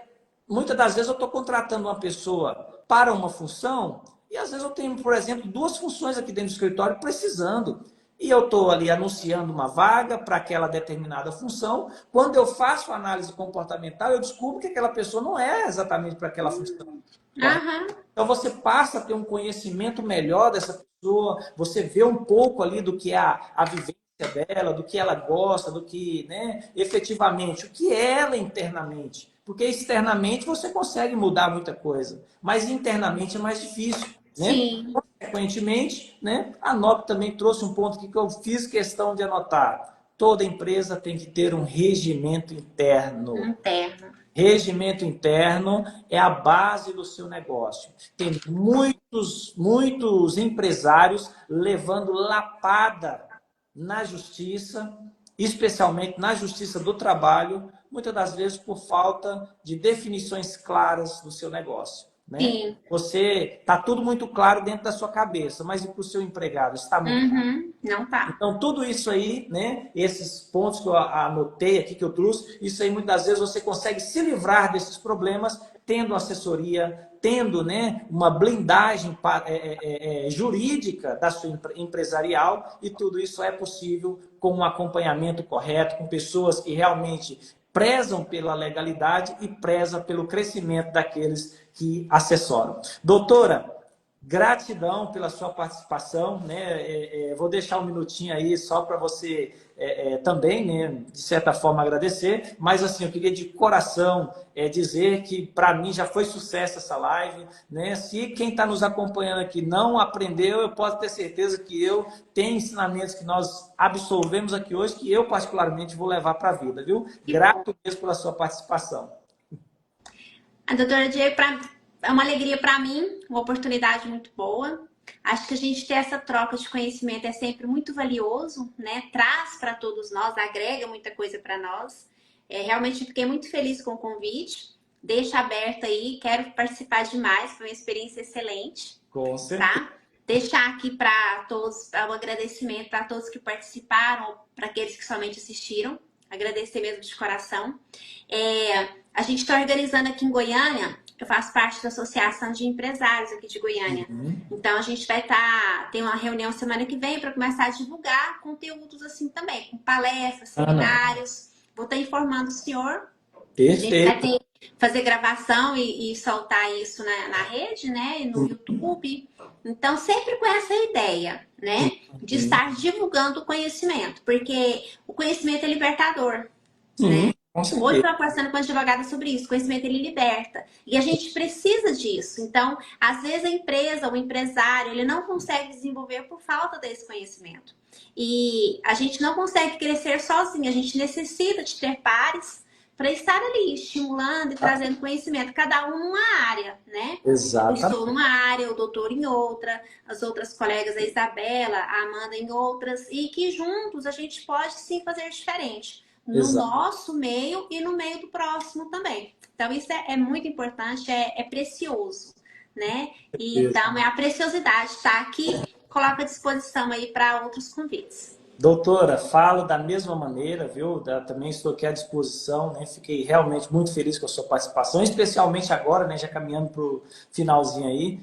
muitas das vezes eu estou contratando uma pessoa para uma função, e às vezes eu tenho, por exemplo, 2 funções aqui dentro do escritório precisando. E eu estou ali anunciando uma vaga para aquela determinada função. Quando eu faço análise comportamental, eu descubro que aquela pessoa não é exatamente para aquela função. Aham. Então você passa a ter um conhecimento melhor dessa pessoa, você vê um pouco ali do que é a vivência dela, do que ela gosta, do que, né, efetivamente, o que é ela internamente. Porque externamente você consegue mudar muita coisa, mas internamente é mais difícil, né? Sim, Consequentemente, né, a NOP também trouxe um ponto aqui que eu fiz questão de anotar. Toda empresa tem que ter um regimento interno. interno. Regimento interno é a base do seu negócio. Tem muitos empresários levando lapada na justiça, especialmente na justiça do trabalho, muitas das vezes por falta de definições claras do seu negócio. Né? Sim. Você está tudo muito claro dentro da sua cabeça, mas e para o seu empregado? Está muito claro? Uhum. Não tá. Então, tudo isso aí, né, esses pontos que eu anotei aqui, que eu trouxe, isso aí muitas vezes você consegue se livrar desses problemas tendo assessoria, tendo, né, uma blindagem jurídica da sua empresarial, e tudo isso é possível com um acompanhamento correto, com pessoas que realmente prezam pela legalidade e prezam pelo crescimento daqueles que assessoram. Doutora, gratidão pela sua participação, né? Vou deixar um minutinho aí só para você também, né, de certa forma, agradecer. Mas assim, eu queria de coração dizer que para mim já foi sucesso essa live, né? Se quem está nos acompanhando aqui não aprendeu, eu posso ter certeza que eu tenho ensinamentos que nós absolvemos aqui hoje que eu particularmente vou levar para a vida, viu? Grato mesmo pela sua participação. A doutora Diego, é uma alegria para mim, uma oportunidade muito boa. Acho que a gente ter essa troca de conhecimento é sempre muito valioso, né? Traz para todos nós, agrega muita coisa para nós. Realmente fiquei muito feliz com o convite. Deixa aberto aí, quero participar demais, foi uma experiência excelente. Com certeza. Tá? Deixar aqui para todos um agradecimento para todos que participaram, para aqueles que somente assistiram. Agradecer mesmo de coração. A gente está organizando aqui em Goiânia. Eu faço parte da Associação de Empresários aqui de Goiânia. Então, a gente vai ter uma reunião semana que vem para começar a divulgar conteúdos assim também, com palestras, seminários. Vou estar informando o senhor. Perfeito. A gente vai fazer gravação e soltar isso na rede, né? E no YouTube. Então, sempre com essa ideia, né? De estar divulgando o conhecimento. Porque o conhecimento é libertador, né? Hoje eu estou conversando com a advogada sobre isso. O conhecimento, ele liberta. E a gente precisa disso. Então, às vezes a empresa, o empresário, ele não consegue desenvolver por falta desse conhecimento. E a gente não consegue crescer sozinho. A gente necessita de ter pares para estar ali estimulando e trazendo conhecimento. Cada um numa área, né? Exato. Eu estou numa área, o doutor em outra, as outras colegas, a Isabela, a Amanda em outras. E que juntos a gente pode sim fazer diferente. No nosso meio e no meio do próximo também. Então, isso é muito importante, é precioso, né? E, então, a preciosidade está aqui, coloco à disposição aí para outros convites. Doutora, falo da mesma maneira, viu? Também estou aqui à disposição, né? Fiquei realmente muito feliz com a sua participação, especialmente agora, né? Já caminhando para o finalzinho aí.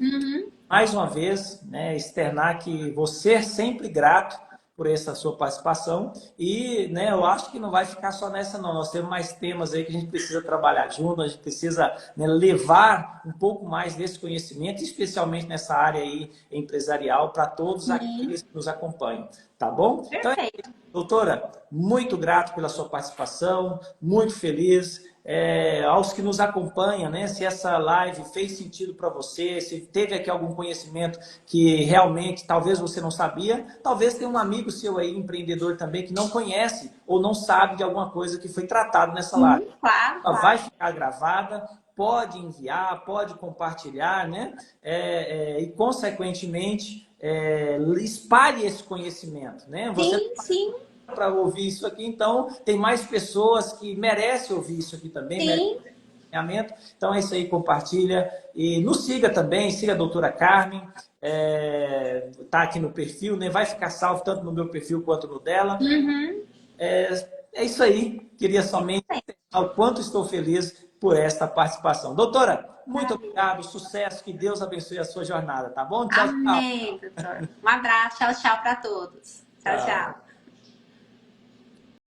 Mais uma vez, né? Externar que você é sempre grato por essa sua participação e, né, eu acho que não vai ficar só nessa não, nós temos mais temas aí que a gente precisa trabalhar junto, a gente precisa, né, levar um pouco mais desse conhecimento, especialmente nessa área aí empresarial, para todos aqueles que nos acompanham, tá bom? Perfeito. Então, doutora, muito grato pela sua participação, muito feliz. Aos que nos acompanham, né? Se essa live fez sentido para você, se teve aqui algum conhecimento que realmente talvez você não sabia, talvez tenha um amigo seu aí, empreendedor também, que não conhece ou não sabe de alguma coisa que foi tratado nessa live. Claro. Ela vai ficar gravada, pode enviar, pode compartilhar, né? E consequentemente espalhe esse conhecimento, né? Você sim. Para ouvir isso aqui, então tem mais pessoas que merecem ouvir isso aqui também, merecem. Então é isso aí, compartilha e nos siga também, siga a doutora Carmen, tá aqui no perfil, né? Vai ficar salvo tanto no meu perfil quanto no dela. É isso aí, queria somente o quanto estou feliz por esta participação. Doutora, muito obrigado, sucesso, que Deus abençoe a sua jornada, tá bom? Tchau, tchau. Amém, doutor. Um abraço, tchau, tchau para todos. Tchau, Tchau. tchau.